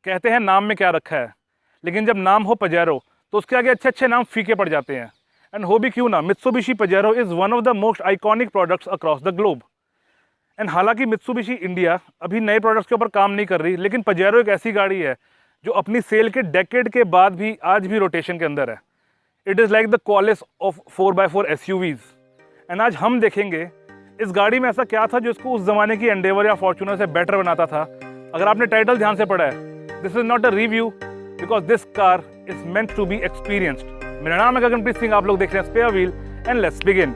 कहते हैं नाम में क्या रखा है, लेकिन जब नाम हो पजेरो तो उसके आगे अच्छे अच्छे नाम फीके पड़ जाते हैं। एंड हो भी क्यों ना, Mitsubishi Pajero is one of the most iconic products across the globe. And हालांकि मित्सुबिशी इंडिया अभी नए प्रोडक्ट्स के ऊपर काम नहीं कर रही, लेकिन पजेरो एक ऐसी गाड़ी है जो अपनी सेल के डेकेड के बाद भी आज भी रोटेशन के अंदर है। It is like the Qualis of 4x4 SUVs। And आज हम देखेंगे इस गाड़ी में ऐसा क्या था जो इसको उस जमाने की एंडेवर या फॉर्च्यूनर से बेटर बनाता था। अगर आपने टाइटल ध्यान से पढ़ा है, this is not a review because this car is meant to be experienced. मेरा नाम है गगनप्रीत सिंह, आप लोग देख रहे हैं spare wheel and let's begin.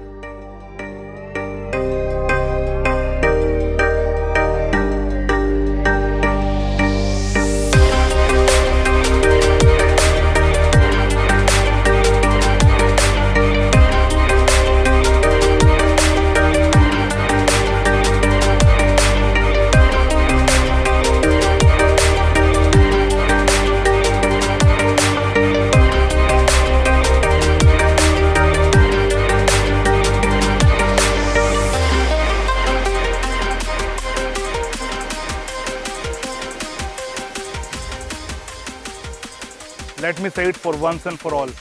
Let me say it for once and for all.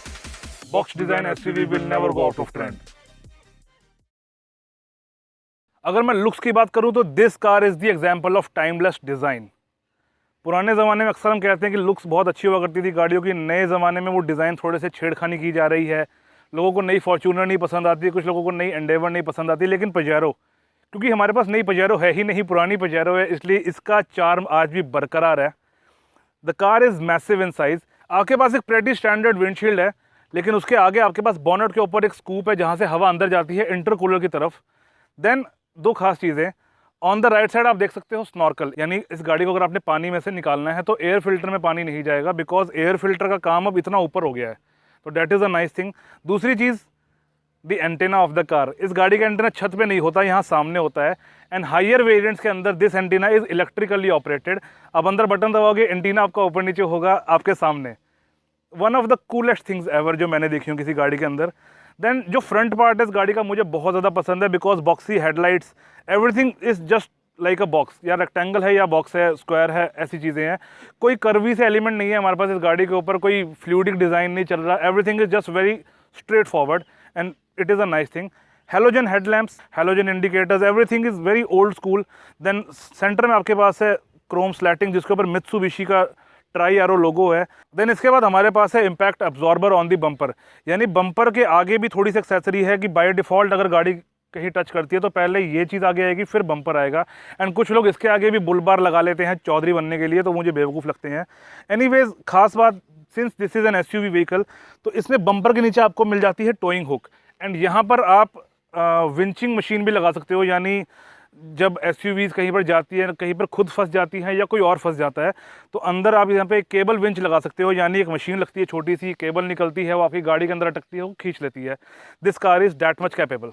Box design SUV will never go out of trend. अगर मैं लुक्स की बात करूं तो this car is the example of timeless design. पुराने ज़माने में अक्सर हम कहते हैं कि लुक्स बहुत अच्छी हुआ करती थी गाड़ियों की, नए ज़माने में वो डिज़ाइन थोड़े से छेड़खानी की जा रही है। लोगों को नई फॉर्च्यूनर नहीं पसंद आती, कुछ लोगों को नई एंडेवर नहीं पसंद आती, लेकिन पजेरो, क्योंकि हमारे पास नई पजेरो है ही नहीं, पुरानी पजेरो है, इसलिए इसका चार्म आज भी बरकरार है। The car is massive in size. आपके पास एक प्रेटी स्टैंडर्ड विंडशील्ड है, लेकिन उसके आगे आपके पास बॉनेट के ऊपर एक स्कूप है जहाँ से हवा अंदर जाती है इंटरकूलर की तरफ। देन दो खास चीज़ें, ऑन द राइट साइड आप देख सकते हो स्नॉर्कल, यानी इस गाड़ी को अगर आपने पानी में से निकालना है तो एयर फिल्टर में पानी नहीं जाएगा, बिकॉज एयर फिल्टर का काम अब इतना ऊपर हो गया है, तो that is a nice thing. दूसरी चीज़, the antenna of the car. इस गाड़ी का एंटेना छत पे नहीं होता, यहाँ सामने होता है। एंड हायर वेरिएंट्स के अंदर this antenna is electrically operated. अब अंदर बटन दबाओगे, एंटेना आपका ऊपर नीचे होगा आपके सामने। One of the coolest things ever जो मैंने देखी हूँ किसी गाड़ी के अंदर। देन जो फ्रंट पार्ट है इस गाड़ी का मुझे बहुत ज़्यादा पसंद है, because boxy headlights, everything is just like a box, या रेक्टेंगल है या बॉक्स है, स्क्वायर है, ऐसी चीज़ें हैं। कोई कर्वी से एलिमेंट नहीं है हमारे पास इस गाड़ी के ऊपर, कोई फ्लूइडिक डिज़ाइन नहीं चल रहा, everything is just very straightforward and it is a nice thing. Halogen headlamps, halogen indicators, everything is very old school. Then centre में आपके पास है क्रोम स्लैटिंग जिसके ऊपर मित्सुबिशी का ट्राई एरो लोगो है। देन इसके बाद हमारे पास है impact absorber on the bumper, यानी बम्पर के आगे भी थोड़ी सी एक्सेसरी है कि बाय डिफ़ॉल्ट अगर गाड़ी कहीं टच करती है तो पहले ये चीज़ आगे आएगी फिर बम्पर आएगा। एंड कुछ लोग इसके आगे भी बुल बार लगा लेते हैं चौधरी बनने के लिए, तो मुझे बेवकूफ़ लगते हैं। एनीवेज, खास बात, since this is N SUV vehicle, तो इसमें बम्पर के नीचे आपको मिल जाती है टोइंग हुक। एंड यहाँ पर आप विंचिंग मशीन भी लगा सकते हो, यानी जब SUVs कहीं पर जाती है, कहीं पर खुद फंस जाती हैं या कोई और फंस जाता है, तो अंदर आप यहाँ पे एक केबल विंच लगा सकते हो, यानी एक मशीन लगती है, छोटी सी केबल निकलती है, वो आपकी गाड़ी के अंदर अटकती है, वो खींच लेती है। This car is that much capable.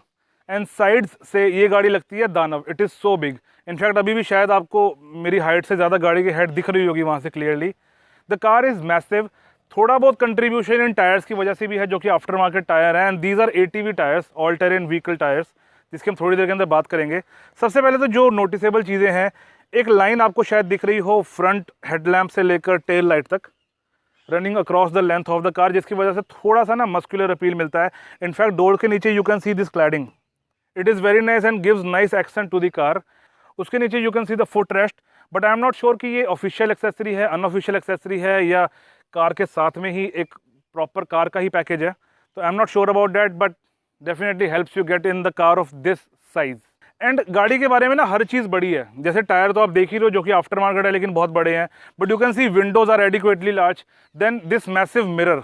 And sides से ये गाड़ी लगती है दानव, it is so big. In fact अभी भी शायद आपको मेरी हाइट से ज़्यादा गाड़ी की हेड दिख रही होगी वहाँ से clearly. The car is massive. थोड़ा बहुत कंट्रीब्यूशन इन टायर्स की वजह से भी है, जो कि आफ्टर मार्केट टायर है, and these are ATV tyres, all terrain vehicle tyres, जिसकी हम थोड़ी देर के अंदर बात करेंगे। सबसे पहले तो जो नोटिसेबल चीज़ें हैं, एक लाइन आपको शायद दिख रही हो फ्रंट हेडलैम्प से लेकर टेल लाइट तक, running across the length of the car, जिसकी वजह से थोड़ा सा ना मस्कुलर अपील मिलता है। इनफैक्ट डोर के नीचे you can see this cladding, it is very nice and gives nice accent to the car. उसके नीचे you can see the footrest, but I am not sure कि ये official accessory है, unofficial accessory है, या car के साथ में ही एक प्रॉपर कार का ही पैकेज है, तो आई am not sure about that, but definitely helps you get in the car of this size. And गाड़ी के बारे में ना हर चीज़ बड़ी है, जैसे टायर तो आप देख ही रहे हो जो कि आफ्टर मार्केट है लेकिन बहुत बड़े हैं, but you can see windows are adequately large. Then this massive mirror,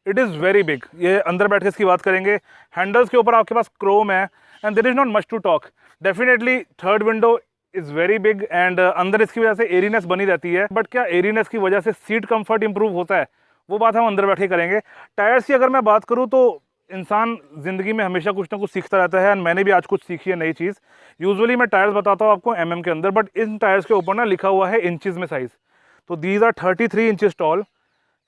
it is very big. ये अंदर बैठ के इसकी बात करेंगे। हैंडल्स के ऊपर आपके पास क्रोम है and there is not much to talk. Definitely third window is very big and अंदर इसकी वजह से एरीनेस बनी रहती है, बट क्या एरीनेस की वजह से सीट कंफर्ट इंप्रूव होता है, वो बात हम अंदर बैठ के करेंगे। टायर्स की अगर मैं बात करूँ तो इंसान ज़िंदगी में हमेशा कुछ ना कुछ सीखता रहता है, एंड मैंने भी आज कुछ सीखी है नई चीज़। यूजुअली मैं टायर्स बताता हूँ आपको MM के अंदर, बट इन टायर्स के ऊपर ना लिखा हुआ है इंचज़ में साइज़। तो these are 33 inches tall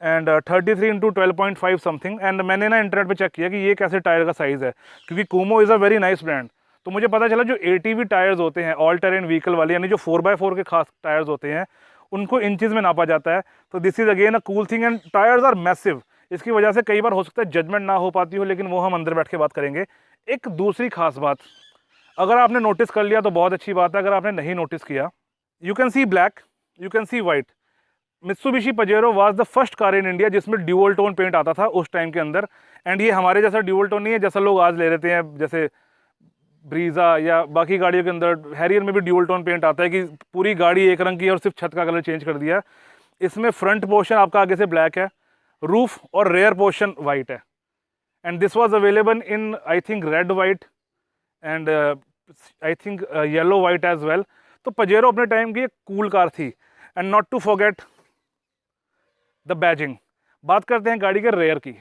and 33 × 12.5 something. And मैंने ना इंटरनेट पे चेक किया कि ये कैसे टायर का साइज़ है, क्योंकि Kumho is a very nice brand. तो मुझे पता चला जो ATV टायर्स होते हैं, ऑल टेरेन व्हीकल वाले, यानी जो 4x4 के खास टायर्स होते हैं, उनको इंचेस में नापा जाता है। तो this is again a cool thing and tyres are massive. इसकी वजह से कई बार हो सकता है जजमेंट ना हो पाती हो, लेकिन वो हम अंदर बैठ के बात करेंगे। एक दूसरी खास बात, अगर आपने नोटिस कर लिया तो बहुत अच्छी बात है, अगर आपने नहीं नोटिस किया, you can C black, you can C white. Mitsubishi Pajero was the first car in India जिसमें ड्यूअल टोन पेंट आता था उस टाइम के अंदर। एंड ये हमारे जैसा ड्यूअल टोन नहीं है जैसा लोग आज ले लेते हैं, जैसे ब्रीजा या बाकी गाड़ियों के अंदर। हैरियर में भी ड्यूअल टोन पेंट आता है कि पूरी गाड़ी एक रंग की है और सिर्फ छत का कलर चेंज कर दिया। इसमें फ्रंट पोर्शन आपका आगे से ब्लैक है, रूफ और रेयर पोर्शन वाइट है। And this was available in I think red white and I think yellow white as well. तो पजेरो अपने टाइम की एक कूल कार थी। And not to forget the badging. बात करते हैं गाड़ी के रेयर की।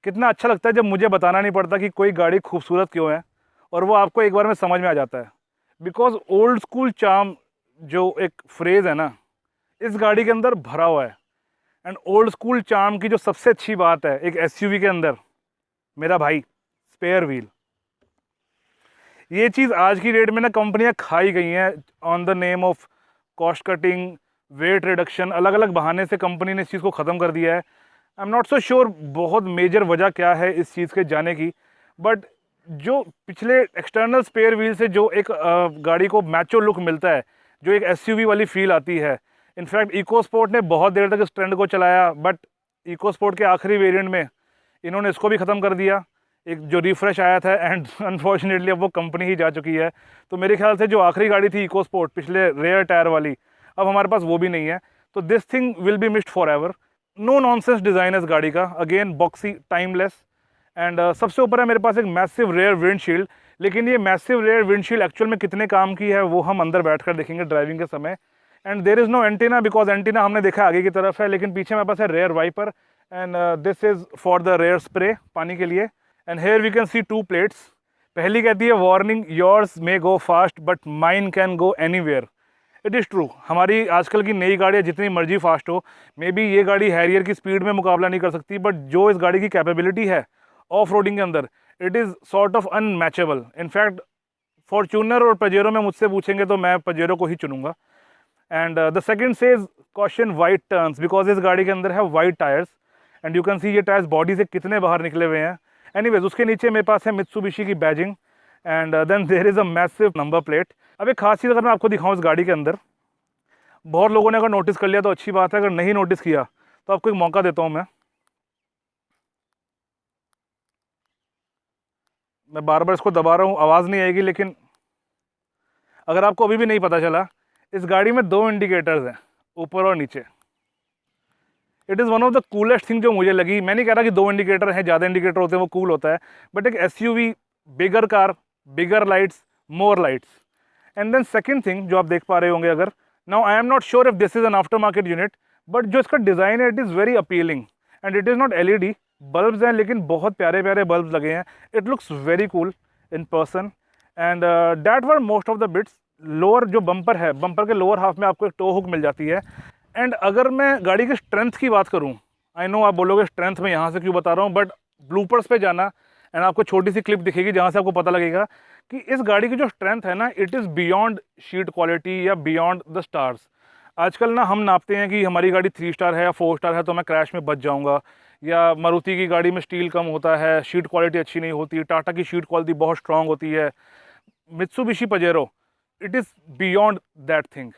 कितना अच्छा लगता है जब मुझे बताना नहीं पड़ता कि कोई गाड़ी खूबसूरत क्यों है, और वो आपको एक बार में समझ में आ जाता है। बिकॉज ओल्ड स्कूल चार्म जो एक फ्रेज़ है ना, इस गाड़ी के अंदर भरा हुआ है। एंड ओल्ड स्कूल चार्म की जो सबसे अच्छी बात है एक एसयूवी के अंदर, मेरा भाई, स्पेयर व्हील। ये चीज़ आज की डेट में ना कंपनियां खाई गई हैं on the name of cost cutting, weight reduction. अलग अलग बहाने से कंपनी ने इस चीज़ को ख़त्म कर दिया है। I am not so sure बहुत मेजर वजह क्या है इस चीज़ के जाने की, बट जो पिछले एक्सटर्नल स्पेयर व्हील से जो एक गाड़ी को मैचो लुक मिलता है, जो एक एसयूवी वाली फील आती है। इनफैक्ट इको स्पोर्ट ने बहुत देर तक इस ट्रेंड को चलाया, बट इको स्पोर्ट के आखिरी वेरिएंट में इन्होंने इसको भी ख़त्म कर दिया, एक जो रिफ्रेश आया था। एंड अनफॉर्चुनेटली अब वो कंपनी ही जा चुकी है। तो मेरे ख्याल से जो आखिरी गाड़ी थी इको स्पोर्ट पिछले रेयर टायर वाली, अब हमारे पास वो भी नहीं है। तो this thing will be missed forever. No nonsense design है इस गाड़ी का, अगेन बॉक्सी, टाइमलेस। एंड सबसे ऊपर है मेरे पास एक मैसिव रेयर विंडशील्ड। लेकिन ये मैसिव रेयर विंडशील्ड एक्चुअल में कितने काम की है वो हम अंदर बैठकर देखेंगे ड्राइविंग के समय। And there is no antenna, because antenna हमने देखा आगे की तरफ है, लेकिन पीछे मेरे पास है rear wiper. And this is for the rear spray, पानी के लिए। And here we can see 2 plates. पहली कहती है warning, yours may go fast but mine can go anywhere. It is true. हमारी आजकल की नई गाड़ियाँ जितनी मर्जी फास्ट हो, मे बी ये गाड़ी हैरियर की स्पीड में मुकाबला नहीं कर सकती, बट जो इस गाड़ी की कैपेबिलिटी है ऑफ रोडिंग के अंदर, it is sort of unmatchable. In fact Fortuner और पजेरो में मुझसे पूछेंगे तो मैं पजेरो को ही चुनूंगा। And the second says caution white turns, because इस गाड़ी के अंदर है white tyres. And you can सी ये टायर्स बॉडी से कितने बाहर निकले हुए हैं। एनीवेज, उसके नीचे मेरे पास है मित्सुबिशी की badging. And then there is a massive number plate. अब एक खास चीज़ अगर मैं आपको दिखाऊँ इस गाड़ी के अंदर, बहुत लोगों ने अगर नोटिस कर लिया तो अच्छी बात है, अगर नहीं नोटिस किया तो आपको एक मौका देता हूँ। मैं बार बार इसको दबा रहा हूँ, आवाज़ नहीं आएगी, लेकिन अगर आपको अभी भी नहीं पता चला, इस गाड़ी में 2 इंडिकेटर्स हैं, ऊपर और नीचे। It is one of the coolest thing जो मुझे लगी। मैं नहीं कह रहा कि 2 इंडिकेटर हैं, ज़्यादा इंडिकेटर होते हैं वो कूल होता है, बट एक SUV, bigger car, bigger lights, more lights. And then second thing जो आप देख पा रहे होंगे, अगर now I am not sure if this is an after market unit, but जो इसका डिज़ाइन है it is very appealing. And it is not LED bulbs हैं, लेकिन बहुत प्यारे प्यारे बल्ब्स लगे हैं। It looks very cool in person. And that were most of the bits. Lower जो बम्पर है, बम्पर के लोअर हाफ में आपको एक टो हुक मिल जाती है। एंड अगर मैं गाड़ी की स्ट्रेंथ की बात करूं, आई नो आप बोलोगे स्ट्रेंथ में यहाँ से क्यों बता रहा हूँ, बट ब्लूपर्स पे जाना एंड आपको छोटी सी क्लिप दिखेगी जहाँ से आपको पता लगेगा कि इस गाड़ी की जो स्ट्रेंथ है ना, it is beyond sheet quality या बियॉन्ड द स्टार्स। आजकल ना हम नापते हैं कि हमारी गाड़ी 3 स्टार है या 4 स्टार है तो मैं क्रैश में बच जाऊँगा, या मारुति की गाड़ी में स्टील कम होता है, शीट क्वालिटी अच्छी नहीं होती, टाटा की शीट क्वालिटी बहुत स्ट्रॉन्ग होती है, Mitsubishi Pajero, it is beyond that thing.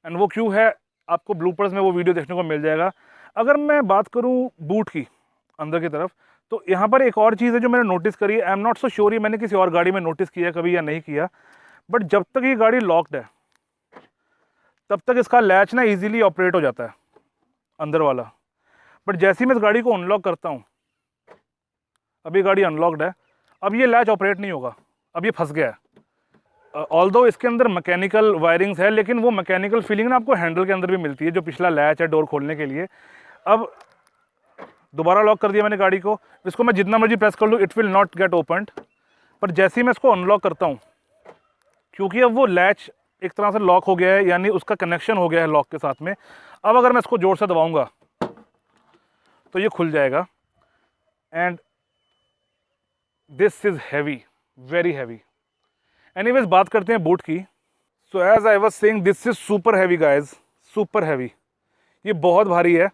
And वो क्यों है, आपको ब्लूपर्स में वो वीडियो देखने को मिल जाएगा। अगर मैं बात करूं बूट की अंदर की तरफ, तो यहाँ पर एक और चीज़ है जो मैंने नोटिस करी है। I am not so sure ये मैंने किसी और गाड़ी में नोटिस किया कभी या नहीं किया, बट जब तक ये गाड़ी लॉक्ड है तब तक इसका लैच ना ईजिली ऑपरेट हो जाता है अंदर वाला। बट जैसे ही मैं इस गाड़ी को अनलॉक करता हूँ, अभी गाड़ी अनलॉक्ड है, अब ये लैच ऑपरेट नहीं होगा, अब ये फंस गया है। ऑल्दो इसके अंदर मैकेनिकल वायरिंग्स है, लेकिन वो मैकेनिकल फीलिंग ना आपको हैंडल के अंदर भी मिलती है, जो पिछला लैच है डोर खोलने के लिए। अब दोबारा लॉक कर दिया मैंने गाड़ी को, इसको मैं जितना मर्जी प्रेस कर लूँ it will not gate opened. पर जैसे ही मैं इसको अनलॉक करता हूँ, क्योंकि अब वो लैच एक तरह से लॉक हो गया है, यानी उसका कनेक्शन हो गया है लॉक के साथ में, अब अगर मैं इसको जोर से दबाऊँगा तो ये खुल जाएगा। And this is heavy, very heavy. Anyways, बात करते हैं बूट की। So as I was saying, this is super heavy guys, super heavy. ये बहुत भारी है।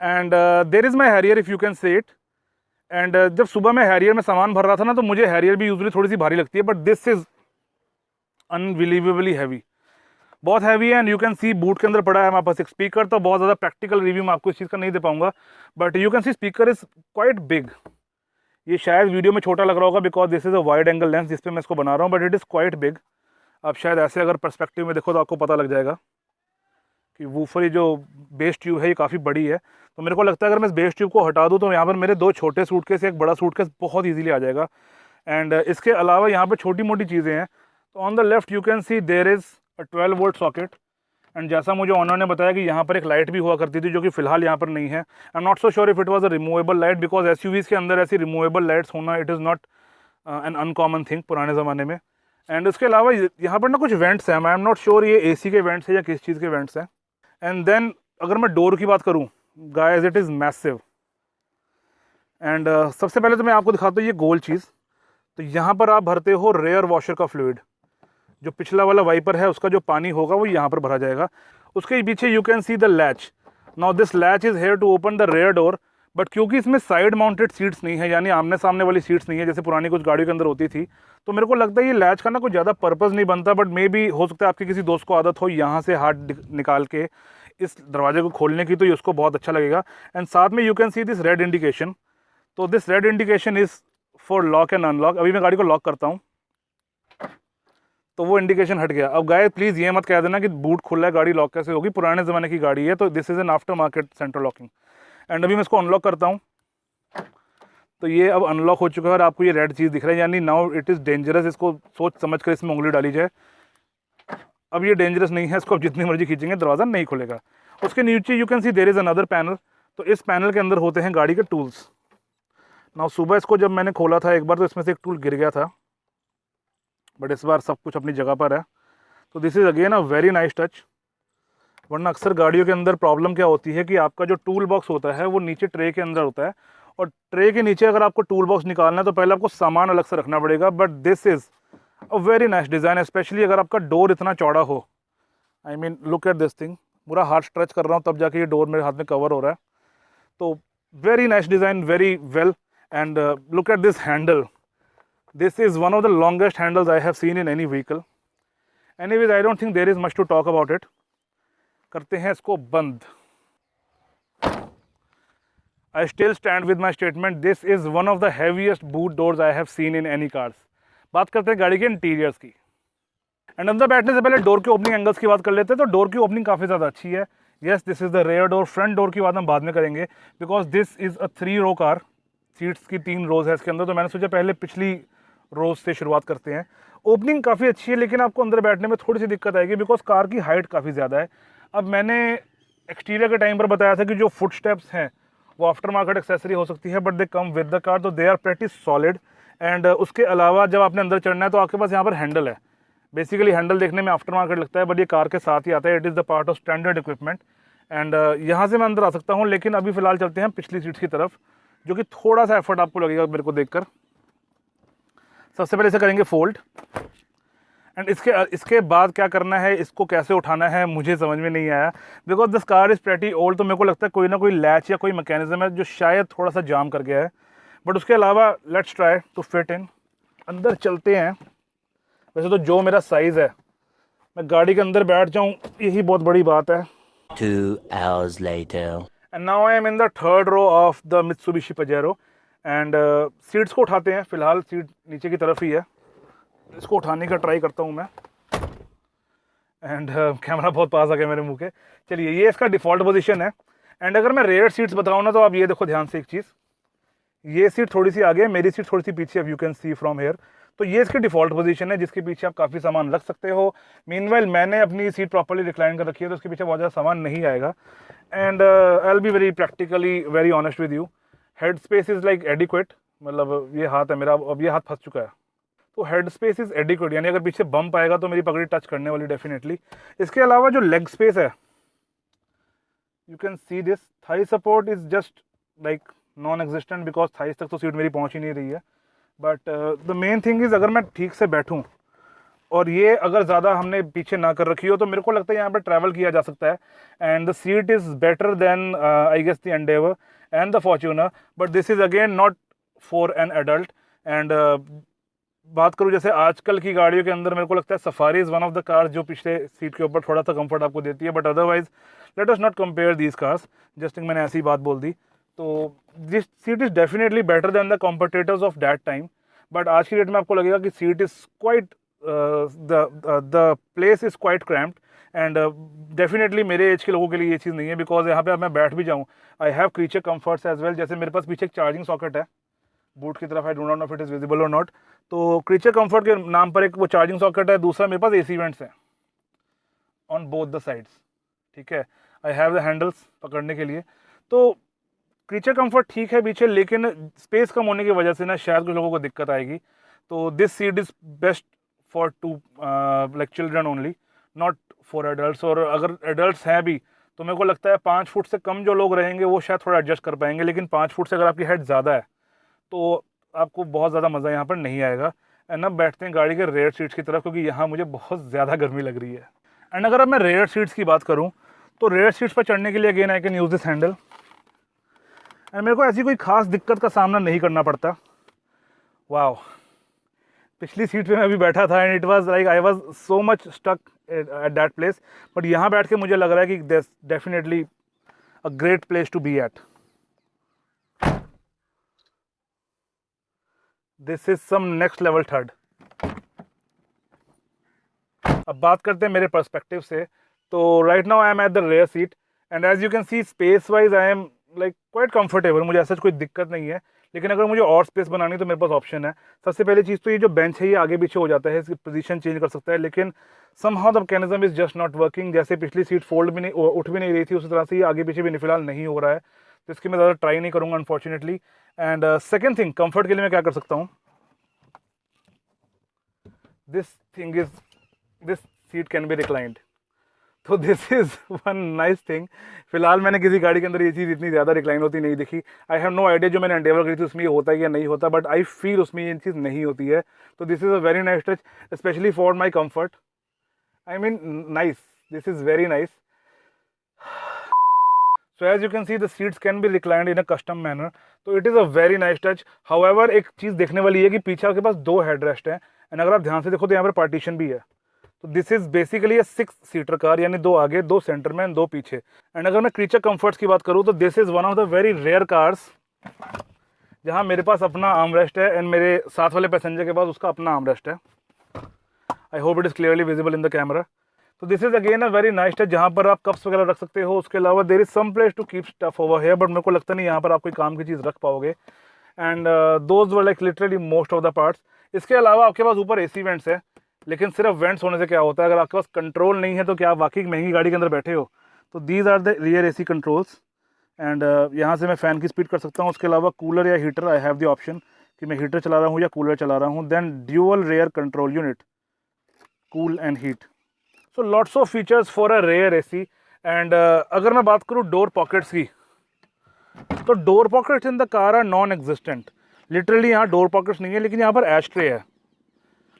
And there is my Harrier if you can say it. And जब सुबह मैं हैरियर में सामान भर रहा था ना, तो मुझे हैरियर भी यूजुअली थोड़ी सी भारी लगती है, but this is unbelievably heavy, बहुत हैवी है। And you can C boot के अंदर पड़ा है हमारे पास एक स्पीकर। तो बहुत ज़्यादा प्रैक्टिकल रिव्यू मैं आपको इस चीज़ का नहीं दे पाऊंगा, but you can C speaker is quite big. ये शायद वीडियो में छोटा लग रहा होगा because this is a wide angle lens जिस पे मैं इसको बना रहा हूँ, but it is quite big. आप शायद ऐसे अगर पर्सपेक्टिव में देखो तो आपको पता लग जाएगा कि वूफर ये जो बेस ट्यूब है ये काफ़ी बड़ी है। तो मेरे को लगता है अगर मैं इस बेस ट्यूब को हटा दूँ तो यहाँ पर मेरे 2 छोटे सूटकेस एक बड़ा सूटकेस बहुत ईजीली आ जाएगा। एंड इसके अलावा यहाँ पर छोटी मोटी चीज़ें हैं। तो on the left you can see there is a 12 volt socket. And जैसा मुझे ऑनर ने बताया कि यहाँ पर एक लाइट भी हुआ करती थी जो कि फिलहाल यहाँ पर नहीं है। I am not so sure if it was a removable light, because SUVs के अंदर ऐसी रिमूवेबल लाइट्स होना it is not an uncommon thing पुराने ज़माने में। एंड उसके अलावा यहाँ पर ना कुछ वेंट्स हैं, आई एम नॉट श्योर ये एसी के वेंट्स हैं या किस चीज़ के वेंट्स हैं। एंड देन अगर मैं डोर की बात करूँ guys, it is massive. And सबसे पहले तो मैं आपको दिखाता हूँ ये गोल चीज़। तो यहाँ पर आप भरते हो रेयर वॉशर का फ्लूइड। जो पिछला वाला वाइपर है उसका जो पानी होगा वो यहाँ पर भरा जाएगा। उसके पीछे you can see the latch. Now this latch is here to open the rear door, but क्योंकि इसमें साइड माउंटेड सीट्स नहीं है, यानी आमने सामने वाली सीट्स नहीं है जैसे पुरानी कुछ गाड़ियों के अंदर होती थी, तो मेरे को लगता है ये लैच का ना कोई ज़्यादा पर्पज़ नहीं बनता। बट मे बी हो सकता है आपके किसी दोस्त को आदत हो यहाँ से हाथ निकाल के इस दरवाजे को खोलने की, तो ये उसको बहुत अच्छा लगेगा। एंड साथ में you can see this red indication. तो this red indication is for lock and unlock. अभी मैं गाड़ी को लॉक करता हूँ तो वो इंडिकेशन हट गया। अब गाइस प्लीज़ ये मत कह देना कि बूट खुला है गाड़ी लॉक कैसे होगी, पुराने ज़माने की गाड़ी है। तो this is an after market central locking. And अभी मैं इसको अनलॉक करता हूँ तो ये अब अनलॉक हो चुका है और आपको ये रेड चीज़ दिख रहा है, यानी नाउ इट इज़ डेंजरस। इसको सोच समझ कर इसमें उंगली डाली जाए। अब ये डेंजरस नहीं है, इसको अब जितनी मर्जी खींचेंगे दरवाज़ा नहीं खुलेगा। उसके नीचे you can see there is another panel. तो इस पैनल के अंदर होते हैं गाड़ी के टूल्स। नाउ सुबह इसको जब मैंने खोला था एक बार तो इसमें से एक टूल गिर गया था, बट इस बार सब कुछ अपनी जगह पर है। तो this is again a very nice touch. वरना अक्सर गाड़ियों के अंदर प्रॉब्लम क्या होती है कि आपका जो टूल बॉक्स होता है वो नीचे ट्रे के अंदर होता है, और ट्रे के नीचे अगर आपको टूल बॉक्स निकालना है तो पहले आपको सामान अलग से रखना पड़ेगा। But this is a very nice design, specially अगर आपका डोर इतना चौड़ा हो। I mean look at this thing. पूरा हाथ स्ट्रेच कर रहा हूँ तब जाके ये डोर मेरे हाथ में कवर हो रहा है। तो very nice design, very well. And look at this handle. This is one of the longest handles I have seen in any vehicle. Anyways I don't think there is much to talk about it. करते हैं इसको बंद। I still stand with my statement. This is one of the heaviest boot doors I have seen in any cars. बात करते हैं गाड़ी के interiors की। एंड अंदर बैठने से पहले डोर के ओपनिंग एंगल्स की बात कर लेते हैं। तो डोर की ओपनिंग काफ़ी ज़्यादा अच्छी है। Yes, this is the rear door. Front door की बात हम बाद में करेंगे because this is a 3 row car. Seats की 3 रोज़ है इसके अंदर, तो मैंने सोचा पहले पिछली रोज़ से शुरुआत करते हैं। ओपनिंग काफ़ी अच्छी है, लेकिन आपको अंदर बैठने में थोड़ी सी दिक्कत आएगी बिकॉज कार की हाइट काफ़ी ज़्यादा है। अब मैंने एक्सटीरियर के टाइम पर बताया था कि जो फुट स्टेप्स हैं वो आफ्टर मार्केट एक्सेसरी हो सकती है, but they come with the car, तो they are pretty solid. And उसके अलावा जब आपने अंदर चढ़ना है तो आपके पास यहाँ पर हैंडल है। बेसिकली हैंडल देखने में आफ्टर मार्केट लगता है, बट ये कार के साथ ही आता है। It is the part of standard equipment. And यहाँ से मैं अंदर आ सकता हूँ, लेकिन अभी फ़िलहाल चलते हैं पिछली सीट्स की तरफ, जो कि थोड़ा सा एफर्ट आपको लगेगा मेरे को देखकर। सबसे पहले इसे करेंगे फोल्ड। एंड इसके बाद क्या करना है, इसको कैसे उठाना है, मुझे समझ में नहीं आया because this car is pretty old. तो मेरे को लगता है कोई ना कोई लैच या कोई मैकेनिज्म है जो शायद थोड़ा सा जाम कर गया है। बट उसके अलावा let's try to fit in. अंदर चलते हैं। वैसे तो जो मेरा साइज़ है मैं गाड़ी के अंदर बैठ जाऊँ यही बहुत बड़ी बात है। 2 hours later. And now I am in the third row of the Mitsubishi Pajero. And seats को उठाते हैं। फ़िलहाल सीट नीचे की तरफ ही है, इसको उठाने का ट्राई करता हूँ मैं। एंड कैमरा बहुत पास आ गया मेरे मुंह के। चलिए, ये इसका डिफ़ॉल्ट पोजीशन है। एंड अगर मैं रेयर सीट्स बताऊँ ना तो आप ये देखो ध्यान से एक चीज़, ये सीट थोड़ी सी आगे है, मेरी सीट थोड़ी सी पीछे। अब you can C from here. तो ये इसकी डिफ़ॉल्ट पोजीशन है जिसके पीछे आप काफ़ी सामान रख सकते हो। मीनवाइल मैंने अपनी सीट प्रॉपर्ली रिक्लाइन कर रखी है तो उसके पीछे बहुत ज़्यादा सामान नहीं आएगा। And I will be very practically very honest with you, head space is like adequate. मतलब ये हाथ है मेरा, अब ये हाथ फंस चुका है, तो हेड स्पेस इज़ एडिक्वेट, यानी अगर पीछे बम्प आएगा तो मेरी पगड़ी टच करने वाली डेफिनेटली। इसके अलावा जो लेग स्पेस है, you can see this, Thai support is just like non existent because thighs तक तो सीट मेरी पहुंच ही नहीं रही है। But the main thing is अगर मैं ठीक से बैठूं और ये अगर ज़्यादा हमने पीछे ना कर रखी हो तो मेरे को लगता है यहाँ पर ट्रैवल किया जा सकता है। And the seat is better than I guess the Endeavour and the Fortuner, but this is again not for an adult. And बात करूँ जैसे आजकल की गाड़ियों के अंदर, मेरे को लगता है safari is one of the cars जो पिछले सीट के ऊपर थोड़ा सा कंफर्ट आपको देती है, but otherwise late us not compare these cars. Just मैंने ऐसी बात बोल दी। तो this seat is definitely better than the competitors of that time, but आज की डेट में आपको लगेगा कि seat is quite the place is quite cramped. And definitely मेरे एज के लोगों के लिए ये चीज़ नहीं है, बिकॉज यहाँ पे अब मैं बैठ भी जाऊँ, I have creature comforts as well. जैसे मेरे पास पीछे एक चार्जिंग सॉकेट है बूट की तरफ, आई do not know if it is visible और नॉट। तो क्रीचर कंफर्ट के नाम पर एक वो चार्जिंग सॉकेट है, दूसरा मेरे पास एसी वेंट्स हैं ऑन बोथ द साइड्स, ठीक है। आई हैव द हैंडल्स पकड़ने के लिए। तो क्रीचर कंफर्ट ठीक है पीछे, लेकिन स्पेस कम होने की वजह से ना शायद कुछ लोगों को दिक्कत आएगी। तो this seat is best for two like children only, not for adults. और अगर एडल्ट्स हैं भी तो मेरे को लगता है 5 फुट से कम जो लोग रहेंगे वो शायद थोड़ा एडजस्ट कर पाएंगे, लेकिन 5 फुट से अगर आपकी हाइट ज़्यादा है तो आपको बहुत ज़्यादा मज़ा यहाँ पर नहीं आएगा। एंड अब बैठते हैं गाड़ी के रेयर सीट्स की तरफ, क्योंकि यहाँ मुझे बहुत ज़्यादा गर्मी लग रही है। एंड अगर अब मैं रेयर सीट्स की बात करूँ तो रेयर सीट्स पर चढ़ने के लिए again I can use this handle, and मेरे को ऐसी कोई खास दिक्कत का सामना नहीं करना पड़ता। वाह, पिछली सीट पे मैं अभी बैठा था and it was like I was so much stuck at that place, but यहाँ बैठ के मुझे लग रहा है कि this definitely a great place to be at. This is some next level third. अब बात करते हैं मेरे पर्सपेक्टिव से। तो right now I am at the rear seat and as you can see space wise I am like quite comfortable, मुझे ऐसा कोई दिक्कत नहीं है। लेकिन अगर मुझे और स्पेस बनानी तो मेरे पास ऑप्शन है। सबसे पहली चीज़ तो ये जो बेंच है ये आगे पीछे हो जाता है, इसकी पोजीशन चेंज कर सकता है, लेकिन somehow the mechanism is just not working. जैसे पिछली सीट फोल्ड भी नहीं, उठ भी नहीं रही थी, उसी तरह से ये आगे पीछे भी फिलहाल नहीं हो रहा है। तो इसकी मैं ज़्यादा ट्राई नहीं करूँगा unfortunately. And second thing, comfort के लिए मैं क्या कर सकता हूँ, this seat can be reclined. तो this is one nice thing. फिलहाल मैंने किसी गाड़ी के अंदर ये चीज़ इतनी ज़्यादा रिक्लाइन होती नहीं देखी। आई हैव नो आइडिया जो मैंने एंडेवर करी थी उसमें ये होता है या नहीं होता, बट आई फील उसमें ये चीज़ नहीं होती है। तो this is a very nice touch specially for my comfort. I mean nice, this is very nice. So as you can see the seats can be reclined in a custom manner, तो it is a very nice touch. However एक चीज़ देखने वाली है कि पीछे आपके पास 2 headrest हैं and अगर आप ध्यान से देखो तो यहाँ पर पार्टीशन भी है। तो this is basically 6 seater car, यानी 2 आगे 2 सेंटर में 2 पीछे। एंड अगर मैं क्रीचर कंफर्ट्स की बात करूँ तो this is one of the very rare cars जहाँ मेरे पास अपना आर्मरेस्ट है एंड मेरे साथ वाले पैसेंजर के पास उसका अपना आर्मरेस्ट है। I hope it is clearly visible in the camera. तो this is again a very nice touch जहाँ पर आप कप्स वगैरह रख सकते हो। उसके अलावा there is some place to keep stuff over here, but मेरे को लगता नहीं यहाँ पर आप कोई काम की चीज़ रख पाओगे। And those were like literally most of the parts. इसके अलावा आपके पास ऊपर एसी वेंट्स है, लेकिन सिर्फ वेंट्स होने से क्या होता है, अगर आपके पास कंट्रोल नहीं है तो क्या आप वाकई महंगी गाड़ी के अंदर बैठे हो। तो these are the rear AC controls and यहाँ से मैं फ़ैन की स्पीड कर सकता हूँ। उसके अलावा कूलर या heater, I have the option कि मैं हीटर चला रहा हूँ या कूलर चला रहा हूँ। Then dual rear control unit, cool and heat. So lots of features for a rear AC. And अगर मैं बात करूँ डोर पॉकेट्स की, तो door pockets in the car are non existent. Literally यहाँ डोर पॉकेट्स नहीं है, लेकिन यहाँ पर एश ट्रे है।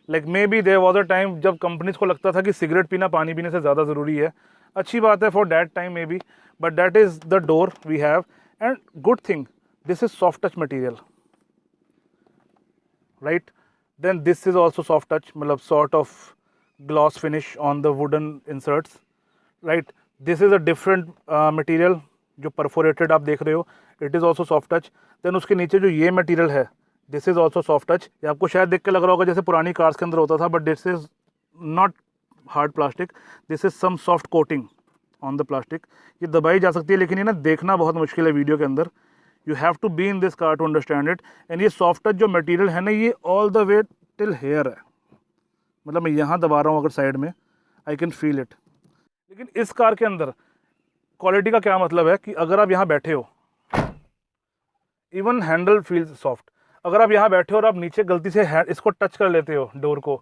Like maybe there was a time जब कंपनीज को लगता था कि सिगरेट पीना पानी पीने से ज़्यादा ज़रूरी है। अच्छी बात है for that time maybe, but that is the door we have. And good thing, this is soft touch material, right. Then this is also soft touch, मतलब sort of gloss finish on the wooden inserts, right. This is a different material जो perforated आप देख रहे हो, it is also soft touch. then उसके नीचे जो ये material है, this is also soft touch. ये आपको शायद देख के लग रहा होगा जैसे पुरानी कार्स के अंदर होता था, but this is not hard plastic, this is some soft coating on the plastic. ये दबाई जा सकती है, लेकिन ये ना देखना बहुत मुश्किल है वीडियो के अंदर। You have to be in this car to understand it. and ये soft touch जो material है ना, ये all the way till here है, मतलब मैं यहाँ दबा रहा हूँ अगर साइड में, आई कैन फील इट। लेकिन इस कार के अंदर क्वालिटी का क्या मतलब है कि अगर आप यहाँ बैठे हो, इवन हैंडल फील्स सॉफ्ट। अगर आप यहाँ बैठे हो और आप नीचे गलती से इसको टच कर लेते हो डोर को,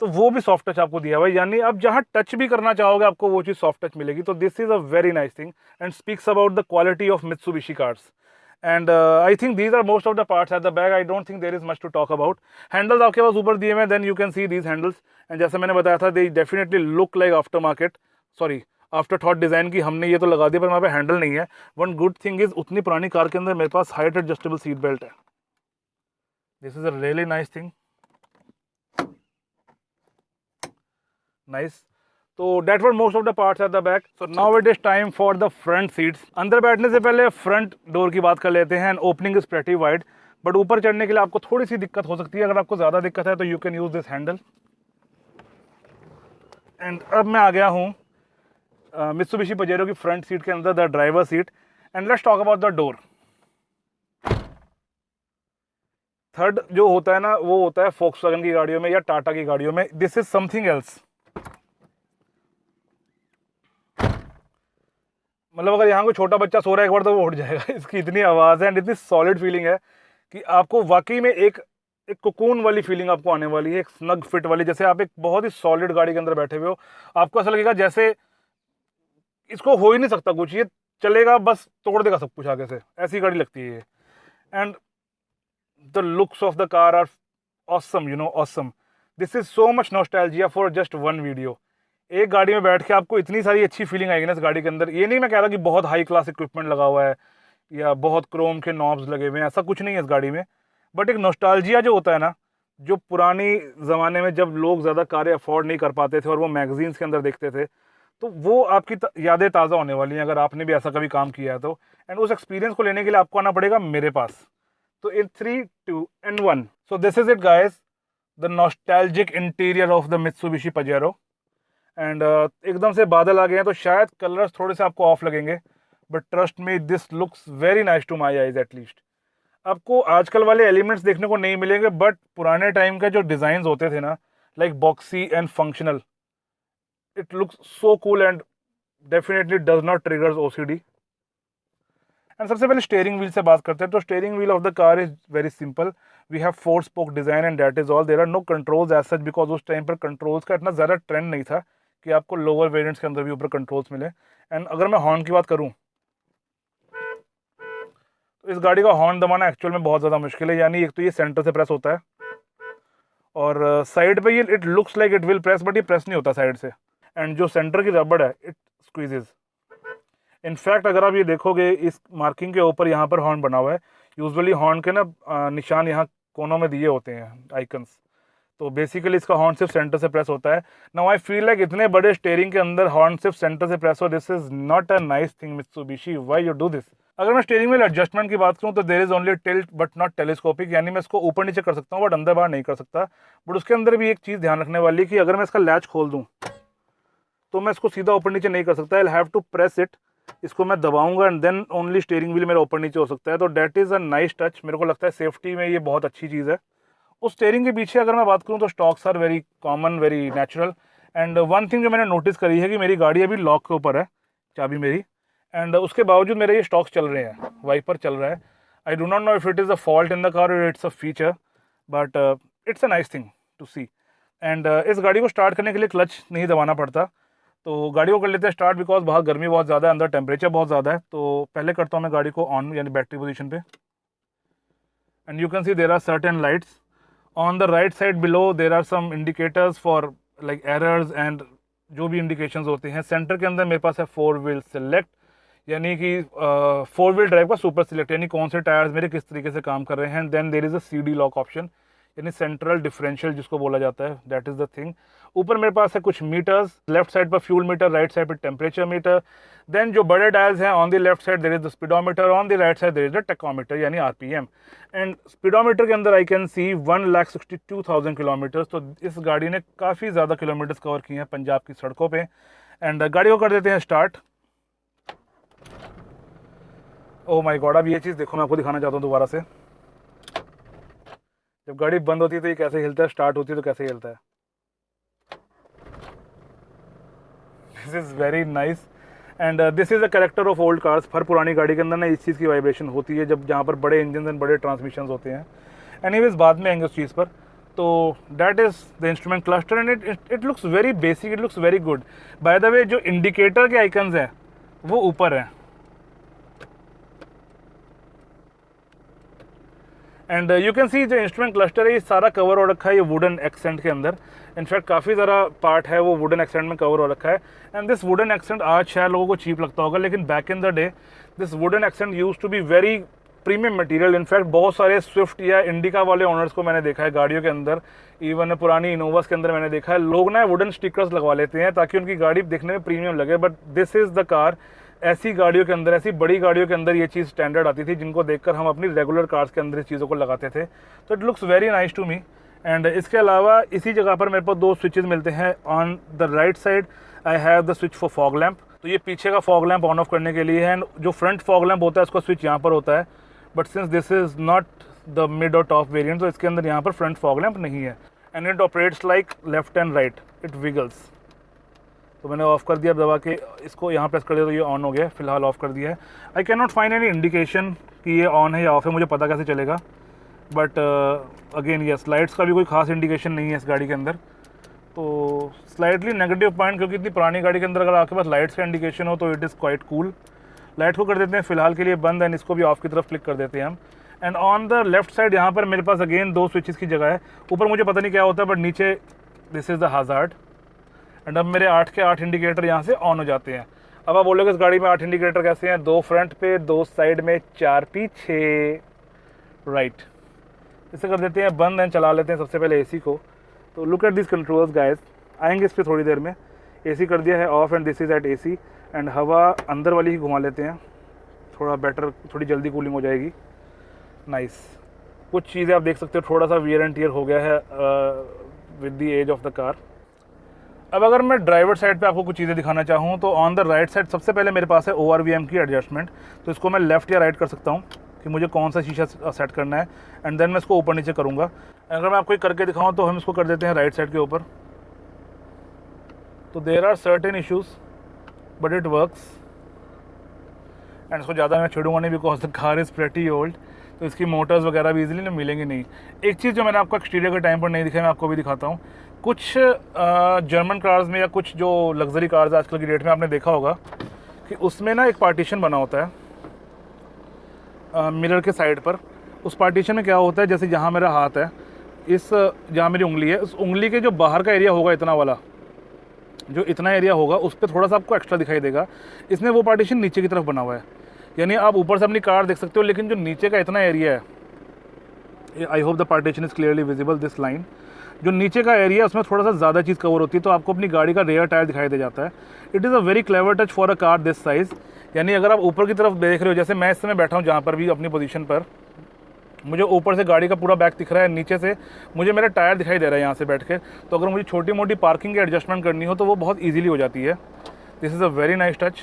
तो वो भी सॉफ्ट टच आपको दिया हुआ है, यानी आप जहाँ टच भी करना चाहोगे आपको वो चीज़ सॉफ्ट टच मिलेगी। तो this is a very nice thing and speaks about the quality of Mitsubishi cars. And I think these are most of the parts at the back. I don't think there is much to talk about. Handles आपके पास ऊपर दिए हुए हैं, then you can see these handles. And जैसे मैंने बताया था, they definitely look like after market, sorry after thought design की. हमने ये तो लगा दिया पर वहाँ पे हैंडल नहीं है. वन गुड थिंग इज़ उतनी पुरानी कार के अंदर मेरे पास हाइट एडजस्टेबल सीट बेल्ट है. This is a really nice thing. Nice. तो that were most of the parts at the back. So now it is time for the front seats. अंदर बैठने से पहले फ्रंट डोर की बात कर लेते हैं. And opening is pretty wide, but ऊपर चढ़ने के लिए आपको थोड़ी सी दिक्कत हो सकती है. अगर आपको ज़्यादा दिक्कत है तो you can use this handle. And अब मैं आ गया हूँ मित्सुबिशी पजेरो की फ्रंट सीट के अंदर, the driver seat. And let's talk about the door. Third जो होता है ना, वो होता है फोक्सवैगन की गाड़ियों में या टाटा की गाड़ियों में. This is something else. मतलब अगर यहाँ कोई छोटा बच्चा सो रहा है एक बार तो वो उठ जाएगा. इसकी इतनी आवाज़ है एंड इतनी सॉलिड फीलिंग है कि आपको वाकई में एक कोकून वाली फीलिंग आपको आने वाली है, एक स्नग फिट वाली. जैसे आप एक बहुत ही सॉलिड गाड़ी के अंदर बैठे हुए हो. आपको ऐसा लगेगा जैसे इसको हो ही नहीं सकता कुछ, ये चलेगा बस तोड़ देगा सब कुछ आगे से, ऐसी गाड़ी लगती है ये. And the looks of the car are awesome, you know, awesome. This is so much nostalgia for just one video. एक गाड़ी में बैठ के आपको इतनी सारी अच्छी फीलिंग आएगी ना इस गाड़ी के अंदर. ये नहीं मैं कह रहा कि बहुत हाई क्लास इक्विपमेंट लगा हुआ है या बहुत क्रोम के नॉब्स लगे हुए हैं, ऐसा कुछ नहीं है इस गाड़ी में. बट एक नॉस्टैल्जिया जो होता है ना, जो पुरानी ज़माने में जब लोग ज़्यादा कारें अफोर्ड नहीं कर पाते थे और वो मैगजीन्स के अंदर देखते थे, तो वो आपकी यादें ताज़ा होने वाली हैं अगर आपने भी ऐसा कभी काम किया है तो. एंड उस एक्सपीरियंस को लेने के लिए आपको आना पड़ेगा मेरे पास. तो इन 3, 2 and 1. So this is it guys, the nostalgic interior of the Mitsubishi Pajero. And एकदम से बादल आ गए हैं तो शायद कलर्स थोड़े से आपको ऑफ लगेंगे, but trust me this looks very nice to my eyes at least. आपको आजकल वाले एलिमेंट्स देखने को नहीं मिलेंगे, बट पुराने टाइम के जो डिज़ाइन होते थे ना, like boxy and functional, it looks so cool and definitely does not triggers OCD. And सबसे पहले स्टेयरिंग व्हील से बात करते हैं. तो steering wheel of the car is very simple. We have 4 spoke design and that is all. There are no controls as such, because उस time पर controls का इतना ज़्यादा ट्रेंड नहीं था कि आपको लोअर वेरिएंट्स के अंदर भी ऊपर कंट्रोल्स मिले. एंड अगर मैं हॉर्न की बात करूँ तो इस गाड़ी का हॉर्न दबाना एक्चुअल में बहुत ज़्यादा मुश्किल है. यानी एक तो ये सेंटर से प्रेस होता है और साइड पे ये it looks like it will press, but ये प्रेस नहीं होता साइड से. एंड जो सेंटर की रबड़ है इट स्क्वीजेज. इनफैक्ट अगर आप ये देखोगे इस मार्किंग के ऊपर यहाँ पर हॉर्न बना हुआ है. यूजुअली हॉर्न के ना निशान यहाँ कोनों में दिए होते हैं, आइकन्स. तो बेसिकली इसका हॉर्न सिर्फ सेंटर से प्रेस होता है. नाउ आई फील लाइक इतने बड़े स्टीयरिंग के अंदर हॉर्न सिर्फ सेंटर से प्रेस हो, this is not a nice thing Mitsubishi, why you do this. अगर मैं स्टीयरिंग व्हील एडजस्टमेंट की बात करूँ तो there is only tilt but not telescopic. यानी मैं इसको ऊपर नीचे कर सकता हूँ बट अंदर बाहर नहीं कर सकता. बट उसके अंदर भी एक चीज़ ध्यान रखने वाली कि अगर मैं इसका लैच खोल दूँ तो मैं इसको सीधा ऊपर नीचे नहीं कर सकता. I have to press it. इसको मैं दबाऊंगा and then only steering wheel मेरा ऊपर नीचे हो सकता है. तो that is a nice touch. मेरे को लगता है सेफ्टी में ये बहुत अच्छी चीज़ है. उस स्टीयरिंग के पीछे अगर मैं बात करूँ तो stalks are very common, very natural. And one thing जो मैंने नोटिस करी है कि मेरी गाड़ी अभी लॉक के ऊपर है, चाबी मेरी, एंड उसके बावजूद मेरे ये स्टॉक्स चल रहे हैं, वाइपर चल रहा है. I do not know if it is a fault in the car और it's a feature, but it's a nice thing to see. And इस गाड़ी को स्टार्ट करने के लिए क्लच नहीं दबाना पड़ता. तो गाड़ी को कर लेते हैं स्टार्ट, बिकॉज बाहर गर्मी बहुत ज़्यादा है, अंदर टेम्परेचर बहुत ज़्यादा है. तो पहले करता हूँ मैं गाड़ी को ऑन, यानी बैटरी पोजीशन पे. And you can see there are certain lights on the right side below. There are some indicators for like errors and जो भी इंडिकेशंस होते हैं. सेंटर के अंदर मेरे पास है 4 व्हील सेलेक्ट, यानी कि 4 व्हील ड्राइव का सुपर सिलेक्ट, यानी कौन से टायर्स मेरे किस तरीके से काम कर रहे हैं. Then there is a CD lock option, यानी सेंट्रल डिफरेंशियल जिसको बोला जाता है, दैट इज़ द थिंग. ऊपर मेरे पास है कुछ मीटर्स, लेफ्ट साइड पर फ्यूल मीटर, राइट साइड पर टेम्परेचर मीटर. देन जो बड़े डायल्स हैं, on the left side there is the speedometer, on the right side there is the tachometer यानी RPM. एंड स्पीडोमीटर के अंदर आई कैन सी 1,62,000 किलोमीटर्स. तो इस गाड़ी ने काफ़ी ज़्यादा किलोमीटर्स कवर किए हैं पंजाब की सड़कों पे. एंड गाड़ी को कर देते हैं स्टार्ट. ओह माय गॉड, अब ये चीज़ देखो, मैं आपको दिखाना चाहता हूँ दोबारा से. जब गाड़ी बंद होती है तो ये कैसे हिलता है, स्टार्ट होती है तो कैसे हिलता है. This is very nice. And this is a character of old cars. हर पुरानी गाड़ी के अंदर ना इस चीज़ की वाइब्रेशन होती है जब जहाँ पर बड़े इंजन एंड बड़े ट्रांसमिशन होते हैं. एनीवेज बाद में आएंगे उस चीज़ पर. तो that is the instrument cluster and it looks very basic, it looks very good. By the way जो इंडिकेटर के आइकन्स हैं वो ऊपर हैं. एंड यू कैन सी जो इंस्ट्रूमेंट क्लस्टर है ये सारा कवर हो रखा है ये वुडन एक्सेंट के अंदर। इनफैक्ट काफ़ी ज़्यादा पार्ट है वो वुडन एक्सेंट में कवर हो रखा है। एंड दिस वुडन एक्सेंट आज शायद लोगों को चीप लगता होगा, लेकिन back in the day this wooden accent use to be very premium material. In fact बहुत सारे स्विफ्ट या इंडिका वाले ओनर्स को मैंने देखा है गाड़ियों के अंदर, इवन पुरानी इनोवास के अंदर मैंने देखा है लोग ना वुडन स्टिकर्स लगवा लेते हैं ताकि उनकी गाड़ी देखने में प्रीमियम लगे। But this is the car, ऐसी गाड़ियों के अंदर, ऐसी बड़ी गाड़ियों के अंदर ये चीज़ स्टैंडर्ड आती थी जिनको देखकर हम अपनी रेगुलर कार्स के अंदर इस चीज़ों को लगाते थे। तो it looks very nice to me. And इसके अलावा इसी जगह पर मेरे पास दो स्विचेस मिलते हैं। On the right side I have the switch for fog lamp, तो ये पीछे का फॉग लैम्प ऑन ऑफ करने के लिए है। एंड जो फ्रंट फॉग लैम्प होता है उसका स्विच यहाँ पर होता है, but since this is not the mid और टॉप वेरिएंट तो इसके अंदर यहाँ पर फ्रंट फॉग लैम्प नहीं है। And it operates like left and right, it विगल्स। तो मैंने ऑफ़ कर दिया, अब दबा के इसको यहाँ प्रेस कर दिया तो ये ऑन हो गया। फिलहाल ऑफ़ कर दिया है। I can not find any indication कि ये ऑन है या ऑफ है, मुझे पता कैसे चलेगा। बट अगेन यस, लाइट्स का भी कोई खास इंडिकेशन नहीं है इस गाड़ी के अंदर, तो स्लाइटली नेगेटिव पॉइंट, क्योंकि इतनी पुरानी गाड़ी के अंदर अगर आपके पास लाइट्स का इंडिकेशन हो तो it is quite cool. Light को कर देते हैं फ़िलहाल के लिए बंद एंड इसको भी ऑफ की तरफ क्लिक कर देते हैं हम। And on the left side यहाँ पर मेरे पास अगेन दो स्विचेस की जगह है। ऊपर मुझे पता नहीं क्या होता है, बट नीचे this is the hazard. And अब मेरे 8 के 8 इंडिकेटर यहाँ से ऑन हो जाते हैं। अब आप बोलोगे इस गाड़ी में 8 इंडिकेटर कैसे हैं? 2 फ्रंट पे, 2 साइड में, 4 पीछे, राइट। इसे कर देते हैं बंद एंड चला लेते हैं सबसे पहले एसी को। तो look at this controls guys, आएंगे इस पर थोड़ी देर में। एसी कर दिया है off and this is at AC. And हवा अंदर वाली ही घुमा लेते हैं, थोड़ा बेटर, थोड़ी जल्दी कूलिंग हो जाएगी। नाइस। कुछ चीज़ें आप देख सकते हो थोड़ा सा वियर एंड टियर हो गया है with the age of the car. अब अगर मैं ड्राइवर साइड पे आपको कुछ चीज़ें दिखाना चाहूँ तो ऑन द राइट साइड सबसे पहले मेरे पास है ORVM की एडजस्टमेंट। तो इसको मैं लेफ़्ट या राइट कर सकता हूँ कि मुझे कौन सा शीशा सेट करना है, एंड देन मैं इसको ऊपर नीचे करूँगा। अगर मैं आपको करके दिखाऊँ तो हम इसको कर देते हैं राइट साइड के ऊपर। तो there are certain issues but it works. And इसको ज़्यादा मैं छेड़ूंगा नहीं because the car is pretty old, तो इसकी मोटर्स वगैरह भी इजीली मिलेंगी नहीं। एक चीज़ जो मैंने आपको एक्सटीरियर के टाइम पर नहीं दिखाई, मैं आपको भी दिखाता हूँ। कुछ जर्मन कार्स में या कुछ जो लग्जरी कार्स आजकल की डेट में आपने देखा होगा कि उसमें ना एक पार्टीशन बना होता है मिरर के साइड पर। उस पार्टीशन में क्या होता है, जैसे जहाँ मेरा हाथ है, इस जहाँ मेरी उंगली है, उस उंगली के जो बाहर का एरिया होगा, इतना वाला जो इतना एरिया होगा, उस पर थोड़ा सा आपको एक्स्ट्रा दिखाई देगा। इसमें वो पार्टीशन नीचे की तरफ बना हुआ है, यानी आप ऊपर से अपनी कार देख सकते हो, लेकिन जो नीचे का इतना एरिया है, I hope the partition is clearly visible this line, जो नीचे का एरिया उसमें थोड़ा सा ज़्यादा चीज़ कवर होती है, तो आपको अपनी गाड़ी का रेयर टायर दिखाई दे जाता है। It is a very clever touch for a car this size. यानी अगर आप ऊपर की तरफ देख रहे हो, जैसे मैं इस समय बैठा हूँ जहाँ पर भी अपनी पोजीशन पर, मुझे ऊपर से गाड़ी का पूरा बैक दिख रहा है, नीचे से मुझे मेरा टायर दिखाई दे रहा है यहाँ से बैठ के। तो अगर मुझे छोटी मोटी पार्किंग की एडजस्टमेंट करनी हो तो वो बहुत ईजिली हो जाती है। This is a very nice touch.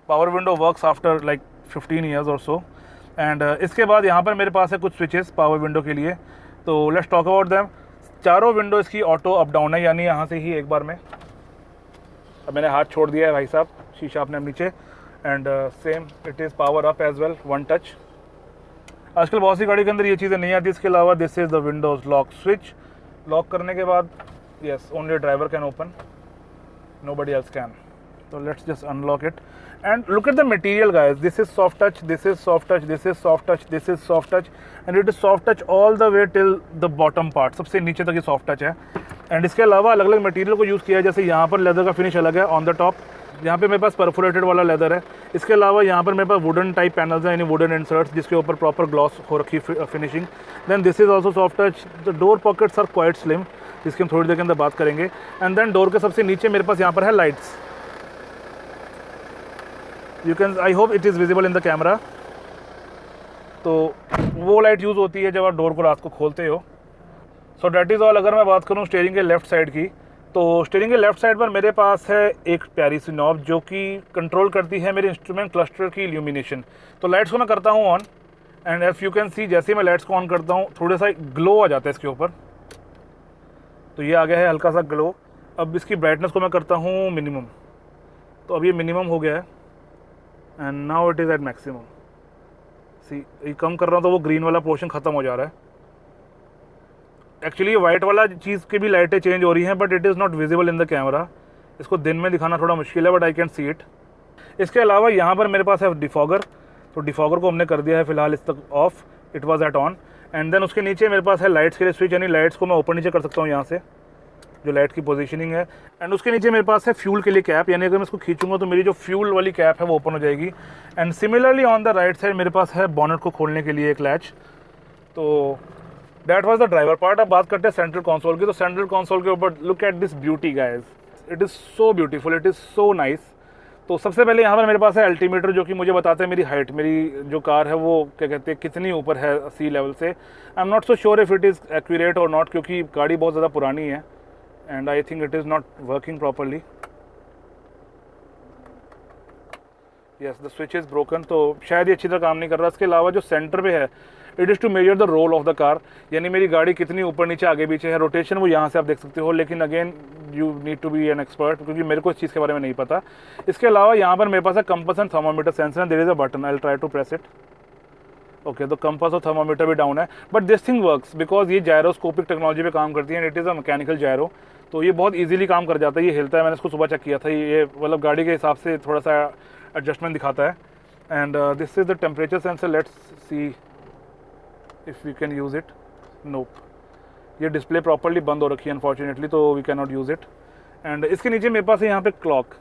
Power window works after like 15 years और सो। एंड इसके बाद यहाँ पर मेरे पास है कुछ स्विचेस पावर विंडो के लिए, तो लेट्स टॉक अबाउट देम। चारों विंडो इसकी ऑटो अप डाउन है, यानी यहाँ से ही एक बार में, अब मैंने हाथ छोड़ दिया है भाई साहब, शीशा अपने नीचे। And same it is power up as well, one touch. आजकल बहुत सी गाड़ी के अंदर ये चीज़ें नहीं आती। इसके अलावा this is the Windows lock switch. Lock करने के बाद yes, only driver can open, nobody else can. So let's just unlock it and look at the material guys. This is soft touch, this is soft touch, this is soft touch, this is soft touch, and it is soft touch all the way till the bottom part, सबसे नीचे तक ये soft touch है। And इसके अलावा अलग अलग material को यूज़ किया है, जैसे यहाँ पर लेदर का फिनिश अलग है ऑन द टॉप, यहाँ पे मेरे पास परफोरेटेड वाला लेदर है। इसके अलावा यहाँ पर मेरे पास वुडन टाइप पैनल्स हैं, यानी वुडन इंसर्ट्स जिसके ऊपर प्रॉपर ग्लॉस हो रखी finishing. Then this is also soft touch. The door pockets are quite slim, जिसकी हम थोड़ी देर के अंदर बात करेंगे। एंड देन डोर के सबसे नीचे मेरे पास यहाँ पर है lights. You can, I hope it is visible in the camera. तो वो लाइट यूज़ होती है जब आप डोर को रात को खोलते हो। So that is all. अगर मैं बात करूँ स्टीयरिंग के लेफ़्ट साइड की, तो स्टीयरिंग के लेफ़्ट साइड पर मेरे पास है एक प्यारी सी नॉब जो कि कंट्रोल करती है मेरे इंस्ट्रूमेंट क्लस्टर की इल्यूमिनेशन। तो लाइट्स को मैं करता हूँ on, and F you can सी, जैसे ही मैं लाइट्स को ऑन करता हूँ थोड़ा सा ग्लो आ जाता है इसके ऊपर। तो ये आ गया है हल्का सा ग्लो। अब इसकी ब्राइटनेस को मैं करता हूँ मिनिमम, तो अब ये मिनिमम हो गया है and now it is at maximum. See, ये कम कर रहा हूँ तो वो ग्रीन वाला पोर्शन ख़त्म हो जा रहा है। एक्चुअली ये वाइट वाला चीज़ की भी लाइटें चेंज हो रही हैं, but it is not visible in the camera. इसको दिन में दिखाना थोड़ा मुश्किल है, but I can see it. इसके अलावा यहाँ पर मेरे पास है डिफॉगर। तो डिफॉगर को हमने कर दिया है फिलहाल इस तक off, it was at on. And then उसके नीचे मेरे पास है लाइट्स के लिए स्विच, यानी लाइट्स को मैं ऊपर नीचे कर सकता हूँ यहाँ से, जो लाइट की पोजीशनिंग है। एंड उसके नीचे मेरे पास है फ्यूल के लिए कैप, यानी अगर मैं इसको खींचूंगा तो मेरी जो फ्यूल वाली कैप है वो ओपन हो जाएगी। And similarly on the right side मेरे पास है बॉनेट को खोलने के लिए एक लैच। तो that was the driver part. अब बात करते हैं सेंट्रल कंसोल की। तो सेंट्रल कंसोल के ऊपर look at this beauty guys, it is so beautiful, it is so nice. तो सबसे पहले यहाँ पर मेरे पास है अल्टीमीटर, जो कि मुझे बताते हैं मेरी हाइट, मेरी जो कार है वो क्या कहते हैं कितनी ऊपर है सी लेवल से। आई am not so sure if it is accurate और नॉट, क्योंकि गाड़ी बहुत ज़्यादा पुरानी है and I think it is not working properly. Yes, the switch is broken, तो शायद ये अच्छी तरह काम नहीं कर रहा। इसके अलावा जो सेंटर पे है, it is to measure the roll of the car, यानी मेरी गाड़ी कितनी ऊपर नीचे आगे पीछे है। रोटेशन वो यहाँ से आप देख सकते हो, लेकिन again you need to be an expert, क्योंकि मेरे को इस चीज़ के बारे में नहीं पता। इसके अलावा यहाँ पर मेरे पास है compass and thermometer sensor, there is a button, I will try to press it. Okay, तो कंपास और थर्मामीटर भी डाउन है, but this thing works because ये जायरोस्कोपिक टेक्नोलॉजी पे काम करती है and it is a mechanical gyro, तो ये बहुत इजीली काम कर जाता है। ये हिलता है, मैंने इसको सुबह चेक किया था, ये मतलब गाड़ी के हिसाब से थोड़ा सा एडजस्टमेंट दिखाता है। And this is the temperature sensor, let's see if we can use it. Nope, ये डिस्प्ले प्रॉपरली बंद हो रखी है अनफॉर्चुनेटली, तो we can not use it. And इसके नीचे मेरे पास है यहाँ पे क्लॉक।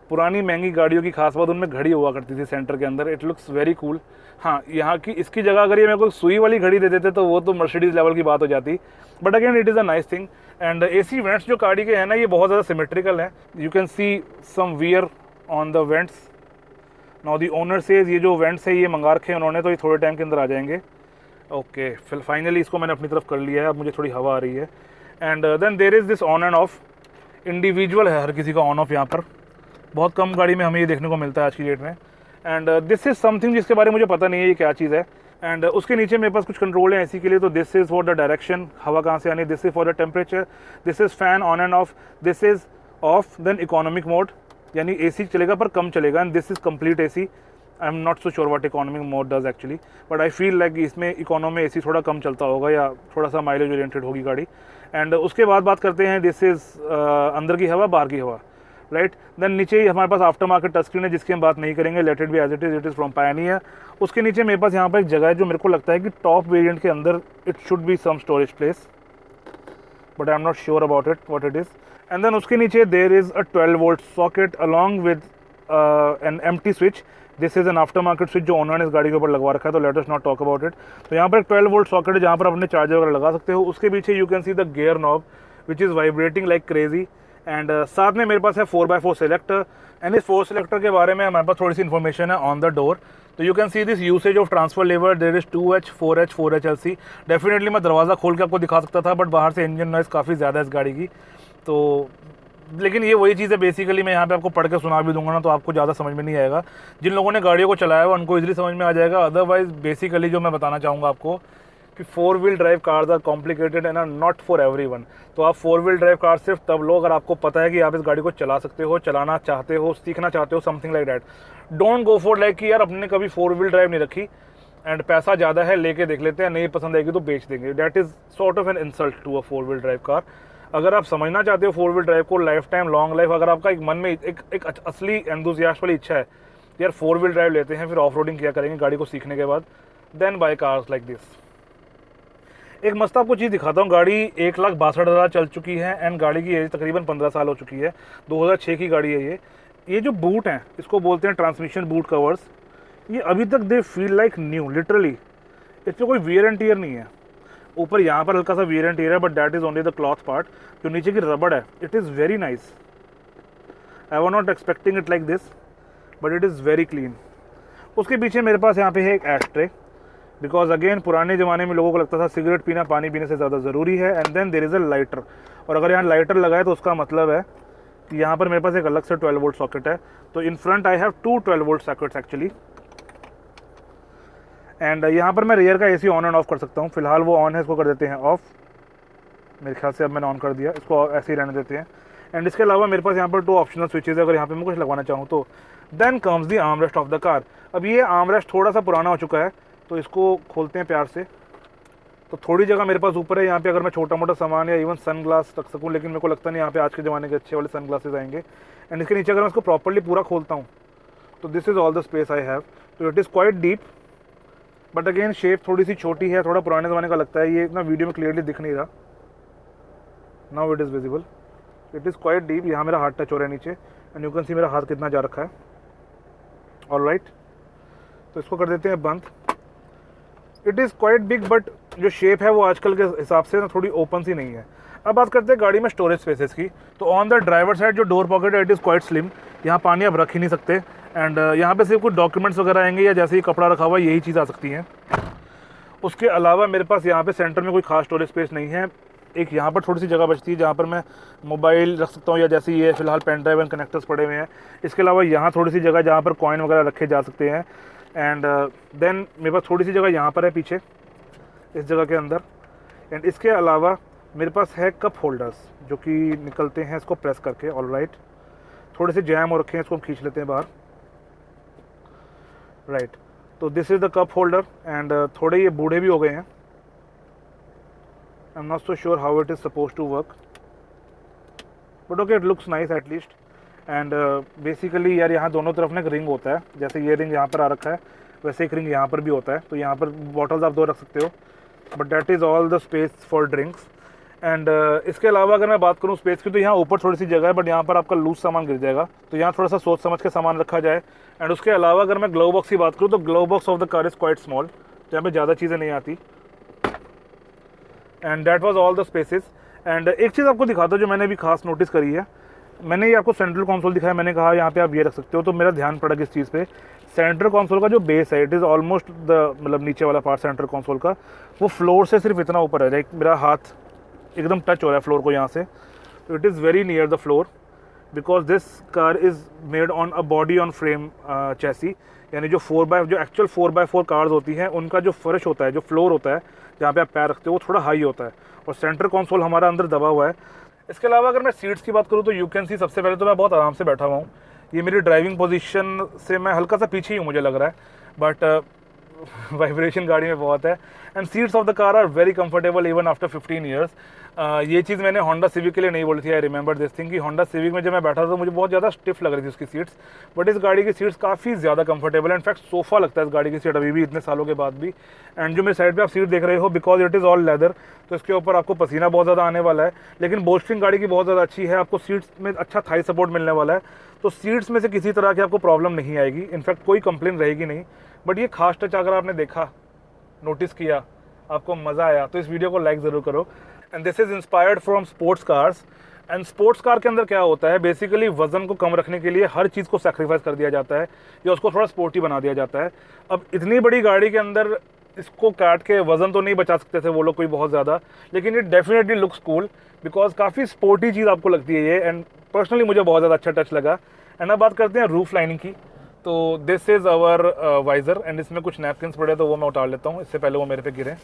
पुरानी महंगी गाड़ियों की खास बात उनमें घड़ी हुआ करती थी सेंटर के अंदर, इट लुक्स वेरी कूल। हाँ, यहाँ की इसकी जगह अगर ये मेरे को सुई वाली घड़ी दे देते तो वो तो मर्सिडीज़ लेवल की बात हो जाती, but again it is a nice thing. And AC vents जो गाड़ी के हैं ना, ये बहुत ज़्यादा सिमेट्रिकल है, you can see some wear on the vents. Now the owner says ये जो वेंट्स है ये मंगा रखे हैं उन्होंने, तो ये थोड़े टाइम के अंदर आ जाएंगे। ओके, फिर फाइनली इसको मैंने अपनी तरफ कर लिया है, अब मुझे थोड़ी हवा आ रही है। And then there is this on and off, individual है हर किसी का ऑन ऑफ यहाँ पर, बहुत कम गाड़ी में हमें ये देखने को मिलता है आज की डेट में। एंड दिस इज़ समथिंग जिसके बारे में मुझे पता नहीं है ये क्या चीज़ है। एंड उसके नीचे मेरे पास कुछ कंट्रोल है एसी के लिए, तो this is for the direction, हवा कहाँ से आनी, this is for the temperature, this is fan on and off, this is off. Then economic mode, यानी AC चलेगा पर कम चलेगा, and this is complete AC। I am not so sure what economic mode does actually, but I feel like इसमें economy AC थोड़ा कम चलता होगा या थोड़ा सा माइलेज ओरिएंटेड होगी गाड़ी। एंड उसके बाद बात करते हैं, दिस इज़ अंदर की हवा, बाहर की हवा, राइट। देन नीचे ही हमारे पास आफ्टर मार्केट टच स्क्रीन है, जिसकी हम बात नहीं करेंगे, let it be as it is from Pioneer. उसके नीचे मेरे पास यहाँ पर एक जगह है जो मेरे को लगता है कि टॉप वेरिएंट के अंदर it should be some storage place, but I am not sure about it what it is. And then उसके नीचे there is a 12 volt socket along with an empty switch, this is an after market switch जो owner ने इस गाड़ी के ऊपर लगवा रखा है, तो let us not talk about it. तो यहाँ पर एक 12 वोल्ट सॉकेट है जहाँ पर अपने चार्जर वगैरह लगा सकते हो। उसके पीछे you can see the gear knob which is vibrating like crazy. And साथ में मेरे पास है 4x4 सेलेक्टर, एंड इस 4 सेलेक्टर के बारे में हमारे पास थोड़ी सी इन्फॉर्मेशन है ऑन द डोर। तो you can see this usage of transfer lever, there is 2H 4H 4HLC। Definitely मैं दरवाज़ा खोल के आपको दिखा सकता था, बट बाहर से इंजन नॉइज़ काफ़ी ज़्यादा है इस गाड़ी की, तो लेकिन ये वही चीज़ है बेसिकली, मैं यहाँ पे आपको पढ़ के सुना भी दूंगा ना तो आपको ज़्यादा समझ में नहीं आएगा। जिन लोगों ने गाड़ियों को चलाया हुआ उनको इजीली समझ में आ जाएगा। अदरवाइज बेसिकली जो मैं बताना चाहूँगा आपको कि 4 wheel drive cars are complicated and are not for everyone. तो आप 4 व्हील ड्राइव कार सिर्फ तब लो अगर आपको पता है कि आप इस गाड़ी को चला सकते हो, चलाना चाहते हो, सीखना चाहते हो, something like that. Don't go for like कि यार अपने कभी 4 व्हील ड्राइव नहीं रखी एंड पैसा ज़्यादा है लेके देख लेते हैं, नहीं पसंद आएगी तो बेच देंगे। That is sort of an insult to a 4 wheel drive car. अगर आप समझना चाहते हो 4 व्हील ड्राइव को, लाइफ टाइम लॉन्ग लाइफ, अगर आपका एक मन में एक असली एंथुसियास्ट वाली इच्छा है यार 4 व्हील ड्राइव लेते हैं फिर ऑफ रोडिंग किया करेंगे गाड़ी को सीखने के बाद, then buy cars like this. एक मस्त आपको चीज़ दिखाता हूँ, गाड़ी 1,62,000 चल चुकी है एंड गाड़ी की एज तकरीबन 15 साल हो चुकी है। 2006 की गाड़ी है ये जो बूट हैं इसको बोलते हैं ट्रांसमिशन बूट कवर्स, ये अभी तक they feel like new literally. इसमें कोई वियर एंड टियर नहीं है। ऊपर यहाँ पर हल्का सा वियर एंड टियर है, but that is only the cloth part. जो नीचे की रबड़ है it is very nice. I was not expecting it like this, but it is very clean. उसके पीछे मेरे पास यहाँ पे है एक एश ट्रे, बिकॉज अगेन पुराने ज़माने में लोगों को लगता था सिगरेट पीना पानी पीने से ज़्यादा ज़रूरी है। And then there is a lighter, और अगर यहाँ लाइटर लगा है तो उसका मतलब है कि यहाँ पर मेरे पास एक अलग से 12 वोल्ट सॉकेट है। तो in front I have 2 12 volt sockets actually. And यहाँ पर मैं रेयर का AC ऑन एंड ऑफ कर सकता हूँ। फिलहाल वो ऑन है, इसको कर देते हैं ऑफ। मेरे ख्याल से अब मैंने ऑन कर दिया, इसको ऐसे ही रहने देते हैं। एंड इसके अलावा मेरे पास यहाँ पर 2 ऑप्शनल स्विचेज है अगर यहाँ पे मैं कुछ लगवाना चाहूँ तो। Then comes the arm rest of the car. अब ये आर्म रेस्ट थोड़ा सा पुराना हो चुका है, तो इसको खोलते हैं प्यार से। तो थोड़ी जगह मेरे पास ऊपर है, यहाँ पे अगर मैं छोटा मोटा सामान या इवन सन ग्लास रख सकूँ, लेकिन मेरे को लगता नहीं यहाँ पे आज के ज़माने के अच्छे वाले सन ग्लासेस आएंगे। एंड इसके नीचे अगर मैं इसको प्रॉपरली पूरा खोलता हूँ तो this is all the space I have. तो it is quite deep, but again shape थोड़ी सी छोटी है, थोड़ा पुराने ज़माने का लगता है। ये इतना वीडियो में क्लियरली दिख नहीं रहा। Now it is visible. It is quite deep. यहाँ मेरा हाथ टच हो रहा है नीचे, एंड यू कैन सी मेरा हाथ कितना जा रखा है। ऑलराइट, तो इसको कर देते हैं बंद। It is quite big, but जो शेप है वो आजकल के हिसाब से ना थोड़ी ओपन सी नहीं है। अब बात करते हैं गाड़ी में स्टोरेज स्पेसेस की। तो ऑन द ड्राइवर साइड जो डोर पॉकेट है इट इज़ क्वाइट स्लिम। यहाँ पानी आप रख ही नहीं सकते, एंड यहाँ पे सिर्फ कुछ डॉक्यूमेंट्स वगैरह आएंगे या जैसे ही कपड़ा रखा हुआ यही चीज़ आ सकती हैं। उसके अलावा मेरे पास यहाँ पे सेंटर में कोई खास स्टोरेज स्पेस नहीं है। एक यहाँ पर थोड़ी सी जगह बचती है जहाँ पर मैं मोबाइल रख सकता हूँ, या जैसे ये फिलहाल पेन ड्राइव एंड कनेक्टर्स पड़े हुए हैं। इसके अलावा यहाँ थोड़ी सी जगह जहाँ पर कॉइन वगैरह रखे जा सकते हैं। एंड देन मेरे पास थोड़ी सी जगह यहाँ पर है पीछे इस जगह के अंदर। एंड इसके अलावा मेरे पास है कप होल्डर्स जो कि निकलते हैं इसको प्रेस करके। ऑलराइट, थोड़े से जैम हो रखे हैं, इसको हम खींच लेते हैं बाहर। राइट, तो this is the cup holder. And थोड़े ये बूढ़े भी हो गए हैं। I am not so sure how it is suppose to work, but okay, it looks nice at least. And basically यार यहाँ दोनों तरफ ना एक रिंग होता है, जैसे ये रिंग यहाँ पर आ रखा है वैसे एक रिंग यहाँ पर भी होता है। तो यहाँ पर बॉटल्स आप 2 रख सकते हो, but that is all the space for drinks. And इसके अलावा अगर मैं बात करूँ स्पेस की, तो यहाँ ऊपर थोड़ी सी जगह है, बट यहाँ पर आपका लूज सामान गिर जाएगा, तो यहाँ थोड़ा सा सोच समझ के सामान रखा जाए। एंड उसके अलावा अगर मैं ग्लव बॉक्स की बात करूँ तो glove box of the car is quite small, जहाँ पे ज़्यादा चीज़ें नहीं आती। And that was all the spaces. And एक चीज़ आपको दिखाता हूँ जो मैंने भी खास नोटिस करी है। मैंने ये आपको सेंट्रल कंसोल दिखाया, मैंने कहा यहाँ पे आप ये रख सकते हो, तो मेरा ध्यान पड़ा किस चीज़ पे। सेंट्रल कंसोल का जो बेस है इट इज़ ऑलमोस्ट द मतलब नीचे वाला पार्ट सेंट्रल कंसोल का, वो फ्लोर से सिर्फ इतना ऊपर है। लाइक मेरा हाथ एकदम टच हो रहा है फ्लोर को यहाँ से, तो it is very near the floor because this car is made on a body on frame chassis. यानी जो जो एक्चुअल 4x4 कार्स होती हैं उनका जो फर्श होता है, जो फ्लोर होता है जहाँ पे आप पैर रखते हो, वो थोड़ा हाई होता है, और सेंटर कंसोल हमारा अंदर दबा हुआ है। इसके अलावा अगर मैं सीट्स की बात करूँ तो यू कैन सी, सबसे पहले तो मैं बहुत आराम से बैठा हुआ हूँ। ये मेरी ड्राइविंग पोजीशन से मैं हल्का सा पीछे ही हूँ मुझे लग रहा है, बट वाइब्रेशन गाड़ी में बहुत है। And seats of the car are very comfortable even after 15 years. ये चीज़ मैंने होंडा सिविक के लिए नहीं बोली थी। आई रिमेंबर दिस थिंग कि होंडा सिविक में जब मैं बैठा था तो मुझे बहुत ज़्यादा स्टिफ लग रही थी उसकी सीट्स, बट इस गाड़ी की सीट्स काफ़ी ज़्यादा कंफर्टेबल है। इनफैक्ट सोफ़ा लगता है इस गाड़ी की सीट अभी भी इतने सालों के बाद भी। एंड जो मेरे साइड पे आप सीट देख रहे हो, because it is all leather, तो इसके ऊपर आपको पसीना बहुत ज़्यादा आने वाला है, लेकिन बोस्टिंग गाड़ी की बहुत ज़्यादा अच्छी है। आपको सीट्स में अच्छा थाई सपोर्ट मिलने वाला है, तो सीट्स में से किसी तरह की आपको प्रॉब्लम नहीं आएगी। इनफैक्ट कोई कंप्लेन रहेगी नहीं। बट ये खास टच अगर आपने देखा, नोटिस किया, आपको मज़ा आया, तो इस वीडियो को लाइक ज़रूर करो। And this is inspired from sports cars. And sports car के अंदर क्या होता है, बेसिकली वज़न को कम रखने के लिए हर चीज़ को सैक्रिफाइस कर दिया जाता है या उसको थोड़ा स्पोर्टी बना दिया जाता है। अब इतनी बड़ी गाड़ी के अंदर इसको काट के वज़न तो नहीं बचा सकते थे वो लोग कोई बहुत ज़्यादा, लेकिन it definitely looks cool because काफ़ी स्पोर्टी चीज़ आपको लगती है ये। एंड पर्सनली मुझे बहुत ज़्यादा अच्छा टच लगा। एंड अब बात करते हैं रूफ लाइनिंग की। तो this is our visor, and इसमें कुछ नैपकिन्स पड़े तो वो मैं उतार लेता हूँ, इससे पहले वो मेरे पे गिरे।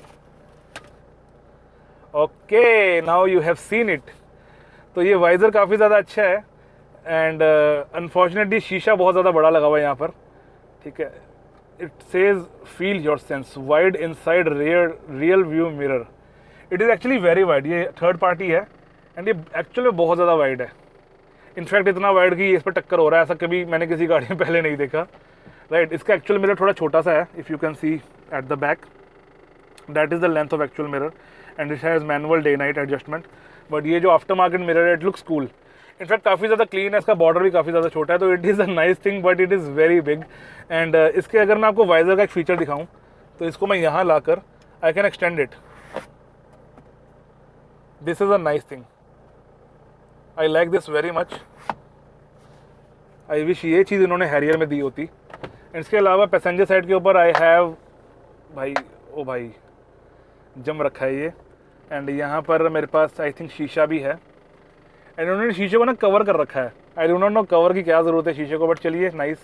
Okay, now you have seen it. तो ये वाइज़र काफ़ी ज़्यादा अच्छा है। एंड अनफॉर्चुनेटली शीशा बहुत ज़्यादा बड़ा लगा हुआ है यहाँ पर, ठीक है। It says feel your sense wide inside real view mirror. It is actually very wide. ये थर्ड पार्टी है एंड ये एक्चुअल में बहुत ज़्यादा वाइड है। इनफैक्ट इतना वाइड कि इस पर टक्कर हो रहा है, ऐसा कभी मैंने किसी गाड़ी में पहले नहीं देखा। राइट, इसका एक्चुअल मिरर थोड़ा छोटा सा है, if you can C eight the back, that is the length of actual mirror and it has manual day night adjustment. But ये जो आफ्टर मार्केट मिरर है, इट लुक्स कूल। इनफैक्ट काफ़ी ज़्यादा clean है, इसका बॉर्डर भी काफ़ी ज़्यादा छोटा है, तो it is a nice thing, but it is very big. And इसके अगर मैं आपको वाइज़र का एक फीचर दिखाऊँ तो इसको मैं यहाँ लाकर I can extend it. This is a nice thing, I like this very much. I wish ये चीज़ इन्होंने हैरियर में दी होती। इसके अलावा पैसेंजर साइड के ऊपर आई हैव, भाई ओ भाई जम रखा है ये। एंड यहाँ पर मेरे पास आई थिंक शीशा भी है, एंड उन्होंने शीशे को ना कवर कर रखा है। I do not know cover की क्या ज़रूरत है शीशे को, बट चलिए नाइस।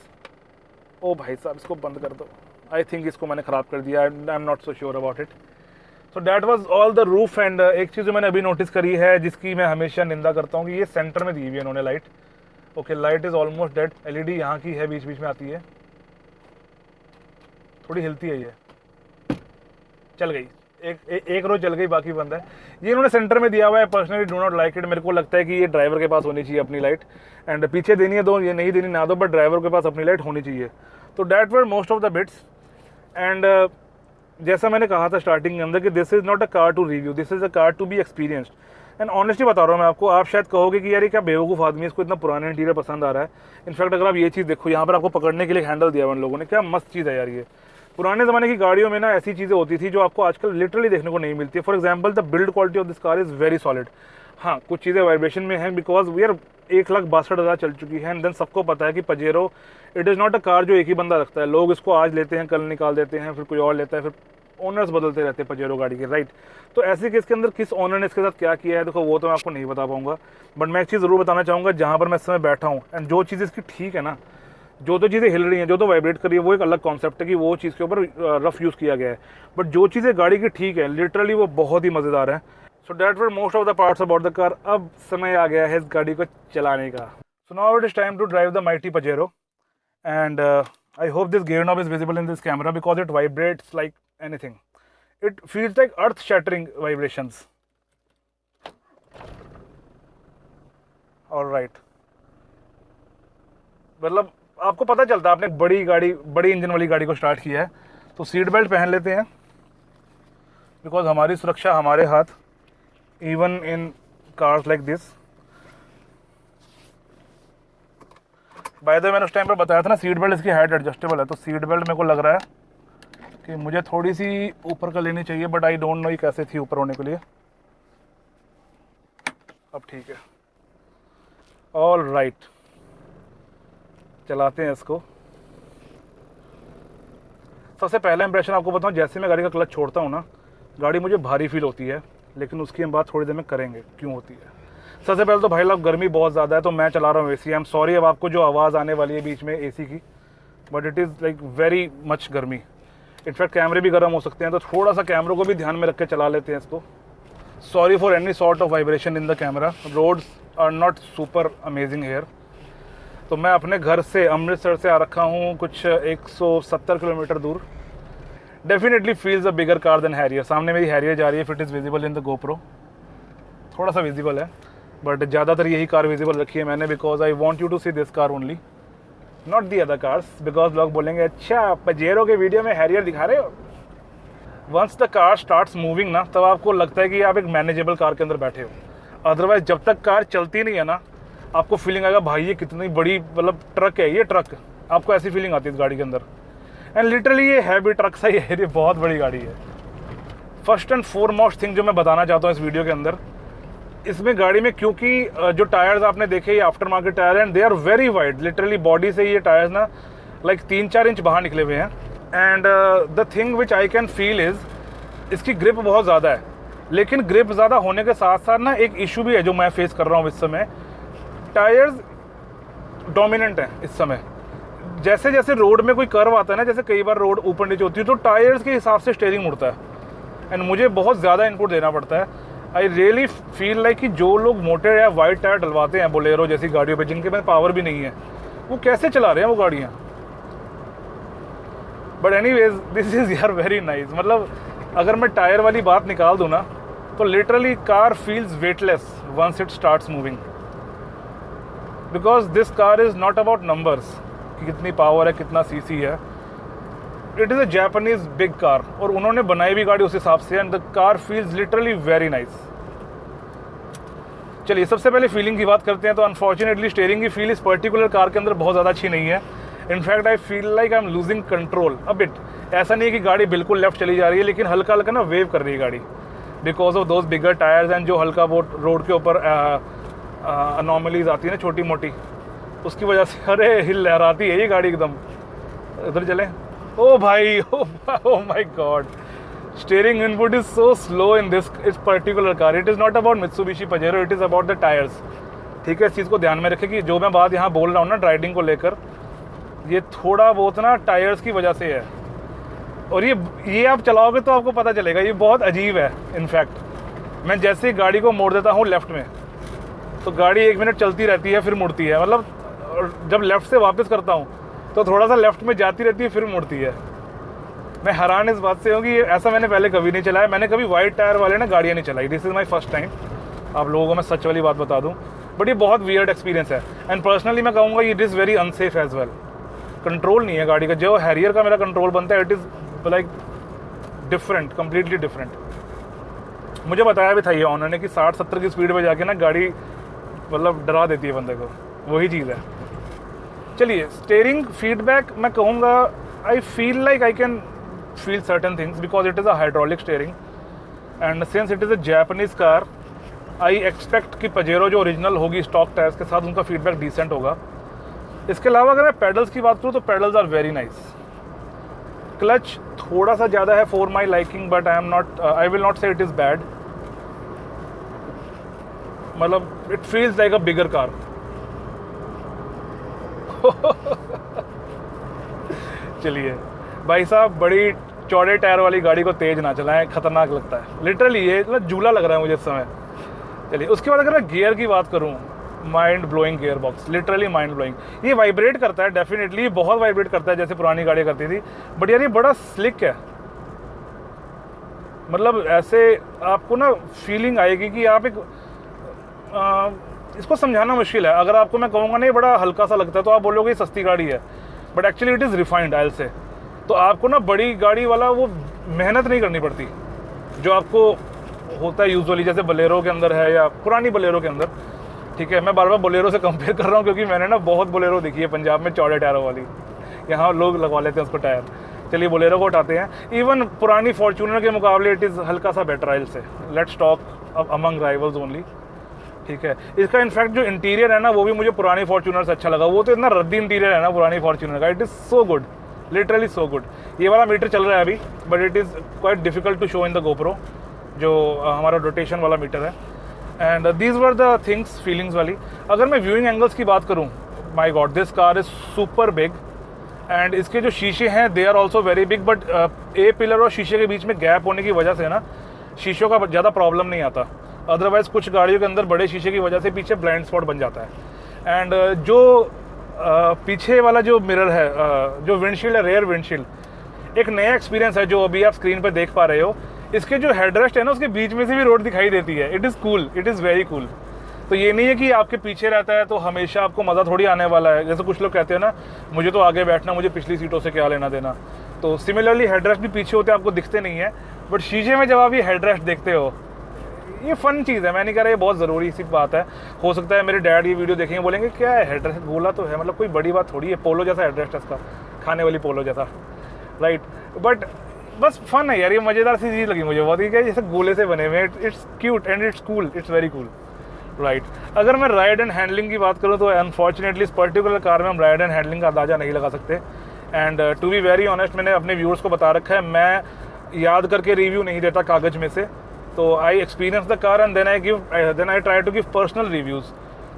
ओ भाई साहब, इसको बंद कर दो। आई थिंक इसको मैंने ख़राब कर दिया, आई am not so sure about it. So that was all the roof. And एक चीज़ जो मैंने अभी नोटिस करी है, जिसकी मैं हमेशा निंदा करता हूँ, कि ये सेंटर में दी हुई है इन्होंने light. Okay, light is almost dead. LED यहाँ की है, बीच बीच में आती है, थोड़ी हिलती है ये। चल गई, एक रो चल गई, बाकी बंद है। ये इन्होंने सेंटर में दिया हुआ है। Personally do not like it. मेरे को लगता है कि ये ड्राइवर के पास होनी चाहिए अपनी लाइट, एंड पीछे देनी है दो, ये नहीं देनी ना दो, बट ड्राइवर के पास अपनी लाइट होनी चाहिए। तो that were most of the bits. And जैसा मैंने कहा था स्टार्टिंग के अंदर कि this is not a car to review, this is a car to be experienced. And honestly बता रहा हूँ मैं आपको, आप शायद कहोगे कि यार ये क्या बेवकूफ़ आदमी है, इसको इतना पुराना इंटीरियर पसंद आ रहा है। इनफैक्ट अगर आप ये चीज़ देखो, यहाँ पर आपको पकड़ने के लिए हैंडल दिया हुआ उन लोगों ने, क्या मस्त चीज़ है यार ये। पुराने ज़माने की गाड़ियों में ना ऐसी चीज़ें होती थी जो आपको आजकल लिटरली देखने को नहीं मिलती है। For example the build quality of this car is very solid. हाँ, कुछ चीज़ें वाइब्रेशन में हैं बिकॉज वी आर 1,62,000 चल चुकी है। एंड देन सबको पता है कि Pajero it is not a car जो एक ही बंदा रखता है। लोग इसको आज लेते हैं, कल निकाल देते हैं, फिर कोई और लेता है, फिर ओनर्स बदलते रहते हैं पजेरो गाड़ी के, राइट। तो ऐसे केस के अंदर किस ओनर ने इसके साथ क्या किया है, देखो वो तो मैं आपको नहीं बता पाऊंगा, बट मैं एक चीज़ ज़रूर बताना चाहूँगा जहाँ पर मैं इस समय बैठा हूँ। एंड जो चीज़ इसकी ठीक है ना, जो तो चीज़ें हिल रही हैं, जो तो वाइब्रेट कर रही है, वो एक अलग कॉन्सेप्ट है कि वो चीज़ के ऊपर रफ यूज़ किया गया है। बट जो चीज़ें गाड़ी की ठीक है, लिटरली वो बहुत ही मज़ेदार है। So that were most of the parts about the car. अब समय आ गया है इस गाड़ी को चलाने का। So now it is time to drive the mighty Pajero. And I hope this gear knob is visible in this camera because it vibrates like anything. It feels like earth-shattering vibrations. All right. मतलब आपको पता चलता है आपने बड़ी गाड़ी, बड़ी engine वाली गाड़ी को स्टार्ट किया है, तो सीट बेल्ट पहन लेते हैं बिकॉज हमारी सुरक्षा हमारे हाथ, even in cars like this. By the way मैंने उस टाइम पर बताया था ना, सीट बेल्ट इसकी हाइट एडजस्टेबल है, तो सीट बेल्ट मेरे को लग रहा है कि मुझे थोड़ी सी ऊपर का लेनी चाहिए, बट आई डोंट नो ये कैसे थी ऊपर होने के लिए। अब ठीक है, ऑल राइट, चलाते हैं इसको। सबसे पहला इंप्रेशन आपको बताऊं, जैसे मैं गाड़ी का क्लच छोड़ता हूं ना, गाड़ी मुझे भारी फील होती है, लेकिन उसकी हम बात थोड़ी देर में करेंगे क्यों होती है। सबसे पहले तो भाई लोग गर्मी बहुत ज़्यादा है, तो मैं चला रहा हूँ एसी। आई एम सॉरी अब आपको जो आवाज़ आने वाली है बीच में एसी की, but it is like very much गर्मी। इनफैक्ट कैमरे भी गर्म हो सकते हैं, तो थोड़ा सा कैमरों को भी ध्यान में रख के चला लेते हैं इसको। Sorry for any sort of vibration in the camera, roads are not super amazing here. तो मैं अपने घर से अमृतसर से आ रखा हूँ कुछ 170 किलोमीटर दूर। Definitely feels a bigger car than Harrier. सामने मेरी हैरियर जा रही है, fit is visible in the GoPro, थोड़ा सा विजिबल है, बट ज़्यादातर यही कार विजिबल रखी है मैंने because I want you to see this car only, not the other cars, because लोग बोलेंगे अच्छा पजेरो के वीडियो में हैरियर दिखा रहे हो। Once the car starts moving ना, तब आपको लगता है कि आप एक मैनेजेबल कार के अंदर बैठे हो। अदरवाइज जब तक कार चलती नहीं है ना, आपको फीलिंग आएगा भाई ये कितनी बड़ी मतलब ट्रक है ये ट्रक, आपको ऐसी फीलिंग आती है इस गाड़ी के अंदर। एंड लिटरली ये हैवी ट्रक सा ही है, ये बहुत बड़ी गाड़ी है। फर्स्ट एंड फोरमोस्ट थिंग जो मैं बताना चाहता हूँ इस वीडियो के अंदर, इसमें गाड़ी में क्योंकि जो टायर्स आपने देखे ये आफ्टर मार्केट टायर हैं, they are very wide, literally body से ये टायर्स ना लाइक 3-4 इंच बाहर निकले हुए हैं। And the thing which I can feel is इसकी ग्रिप बहुत ज़्यादा है, लेकिन ग्रिप ज़्यादा होने के साथ साथ ना एक इशू भी है जो मैं फेस कर रहा हूँ इस समय। टायर्स डोमिनेंट हैं इस समय। जैसे जैसे रोड में कोई कर्व आता है ना, जैसे कई बार रोड ऊपर नीचे होती है, तो टायर्स के हिसाब से स्टीयरिंग मुड़ता है एंड मुझे बहुत ज़्यादा इनपुट देना पड़ता है। आई रियली फील लाइक कि जो लोग मोटे या वाइड टायर डलवाते हैं बोलेरो जैसी गाड़ियों पे, जिनके पास पावर भी नहीं है, वो कैसे चला रहे हैं वो गाड़ियाँ। बट एनीवेज दिस इज़ यार वेरी नाइस। मतलब अगर मैं टायर वाली बात निकाल दूँ ना, तो literally car feels weightless once it starts moving, because this car is not about numbers कि कितनी पावर है, कितना सीसी है। It is a Japanese big car, और उन्होंने बनाई भी गाड़ी उस हिसाब से, and the car feels literally very nice. चलिए सबसे पहले फीलिंग की बात करते हैं। तो अनफॉर्चुनेटली स्टीयरिंग की फील इस पर्टिकुलर कार के अंदर बहुत ज़्यादा अच्छी नहीं है। In fact I feel like I am losing control a bit. ऐसा नहीं है कि गाड़ी बिल्कुल लेफ्ट चली जा रही है, लेकिन हल्का हल्का ना वेव कर रही है गाड़ी because of those bigger tyres and जो हल्का बहुत रोड के ऊपर अनॉमलीज आती है ना छोटी मोटी, उसकी वजह से अरे हिल लहराती है ये गाड़ी एकदम। इधर चले, ओ भाई, oh my God, steering input is so slow in this particular car. It is not about Mitsubishi Pajero, it is about the tyres. ठीक है, इस चीज़ को ध्यान में रखें कि जो मैं बात यहाँ बोल रहा हूँ ना ड्राइविंग को लेकर, ये थोड़ा बहुत ना टायर्स की वजह से है। और ये आप चलाओगे तो आपको पता चलेगा, ये बहुत अजीब है। इनफैक्ट मैं जैसे ही गाड़ी को मोड़ देता हूँ लेफ़्ट में, तो गाड़ी 1 मिनट चलती रहती है, फिर मुड़ती है। मतलब जब लेफ़्ट से वापस करता हूँ तो थोड़ा सा लेफ़्ट में जाती रहती है, फिर मुड़ती है। मैं हैरान इस बात से हूँ कि ऐसा मैंने पहले कभी नहीं चलाया। मैंने कभी वाइड टायर वाले ना गाड़ियाँ नहीं चलाई, this is my first time. आप लोगों को मैं सच वाली बात बता दूँ, बट ये बहुत वियर्ड एक्सपीरियंस है। एंड पर्सनली मैं कहूँगा it is very unsafe as well. Control नहीं है गाड़ी का। जो हैरियर का मेरा कंट्रोल बनता है, it is like different, completely different. मुझे बताया भी था ये ऑनर ने कि 60-70 की स्पीड पे जाके ना गाड़ी मतलब डरा देती है बंदे को, वही चीज़ है। चलिए, स्टीयरिंग फीडबैक मैं कहूँगा, आई feel like I can feel certain things because it is a hydraulic steering and since it is a Japanese car, I expect कि पजेरो जो ओरिजिनल होगी स्टॉक टायर्स के साथ, उनका फीडबैक डिसेंट होगा। इसके अलावा अगर मैं पेडल्स की बात करूँ तो pedals are very nice. Clutch थोड़ा सा ज़्यादा है for my liking, but I will not say it is bad. मतलब it feels like a bigger car. चलिए भाई साहब, बड़ी चौड़े टायर वाली गाड़ी को तेज ना चलाएं, खतरनाक लगता है लिटरली। ये मतलब झूला लग रहा है मुझे इस समय। चलिए, उसके बाद अगर मैं गियर की बात करूं, mind blowing gear box, literally mind blowing. ये वाइब्रेट करता है डेफिनेटली, बहुत वाइब्रेट करता है जैसे पुरानी गाड़ी करती थी, बट यार ये बड़ा स्लिक है। मतलब ऐसे आपको ना फीलिंग आएगी कि आप एक इसको समझाना मुश्किल है। अगर आपको मैं कहूँगा नहीं बड़ा हल्का सा लगता है तो आप बोलोगे सस्ती गाड़ी है, but actually it is refined oil से। तो आपको ना बड़ी गाड़ी वाला वो मेहनत नहीं करनी पड़ती जो आपको होता है यूजुअली, जैसे बोलेरो के अंदर है या पुरानी बोलेरो के अंदर। ठीक है, मैं बार बार बोलेरो से कंपेयर कर रहा हूँ क्योंकि मैंने ना बहुत बोलेरो देखी है पंजाब में चौड़े टायरों वाली, यहाँ लोग लगवा लेते हैं उसको टायर। चलिए बोलेरो को उठाते हैं। इवन पुरानी फॉर्च्यूनर के मुकाबले इट इज़ हल्का सा बेटर आयल से। Let's talk among rivals only. ठीक है, इसका इनफैक्ट जो इंटीरियर है ना वो भी मुझे पुरानी फॉर्च्यूनर से अच्छा लगा। वो तो इतना रद्दी इंटीरियर है ना पुरानी फॉर्च्यूनर का, it is so good, literally so good. ये वाला मीटर चल रहा है अभी, but it is quite difficult to show in the GoPro, जो हमारा रोटेशन वाला मीटर है। And these were the things feelings वाली। अगर मैं व्यूइंग एंगल्स की बात करूँ, my god this car is super big and इसके जो शीशे हैं they are also very big, but a pillar और शीशे के बीच में गैप होने की वजह से ना शीशों का ज़्यादा प्रॉब्लम नहीं आता। अदरवाइज़ कुछ गाड़ियों के अंदर बड़े शीशे की वजह से पीछे ब्लाइंड स्पॉट बन जाता है। एंड जो पीछे वाला जो मिरर है, जो विंडशील्ड है, रेयर विंडशील्ड, एक नया एक्सपीरियंस है जो अभी आप स्क्रीन पर देख पा रहे हो। इसके जो हेडरेस्ट है ना उसके बीच में से भी रोड दिखाई देती है। It is cool, it is very cool. तो ये नहीं है कि आपके पीछे रहता है तो हमेशा आपको मज़ा थोड़ी आने वाला है। जैसे कुछ लोग कहते हैं ना, मुझे तो आगे बैठना, मुझे पिछली सीटों से क्या लेना देना। तो सिमिलरली हेडरेस्ट भी पीछे होते हैं, आपको दिखते नहीं है, बट शीशे में जब आप ये हेडरेस्ट देखते हो, ये फन चीज़ है। मैं नहीं कह रहा ये बहुत ज़रूरी सी बात है। हो सकता है मेरे डैड ये वीडियो देखेंगे, बोलेंगे क्या है हेडरेस्ट, गोला तो है, मतलब कोई बड़ी बात थोड़ी है, पोलो जैसा हेडरेस्ट है इसका, खाने वाली पोलो जैसा, राइट। बट बस फन है यार, ये मज़ेदार सी चीज़ लगी मुझे बहुत ही, क्या जैसे गोले से बने हुए। It's cute and it's cool, it's very cool, right. अगर मैं राइड एंड हैंडलिंग की बात करूँ तो अनफॉर्चुनेटली इस पर्टिकुलर कार में हम राइड एंड हैंडलिंग का अंदाज़ा नहीं लगा सकते। And to be very honest, मैंने अपने व्यूअर्स को बता रखा है, मैं याद करके रिव्यू नहीं देता कागज़ में से। तो I experience the car and then I try to give personal reviews.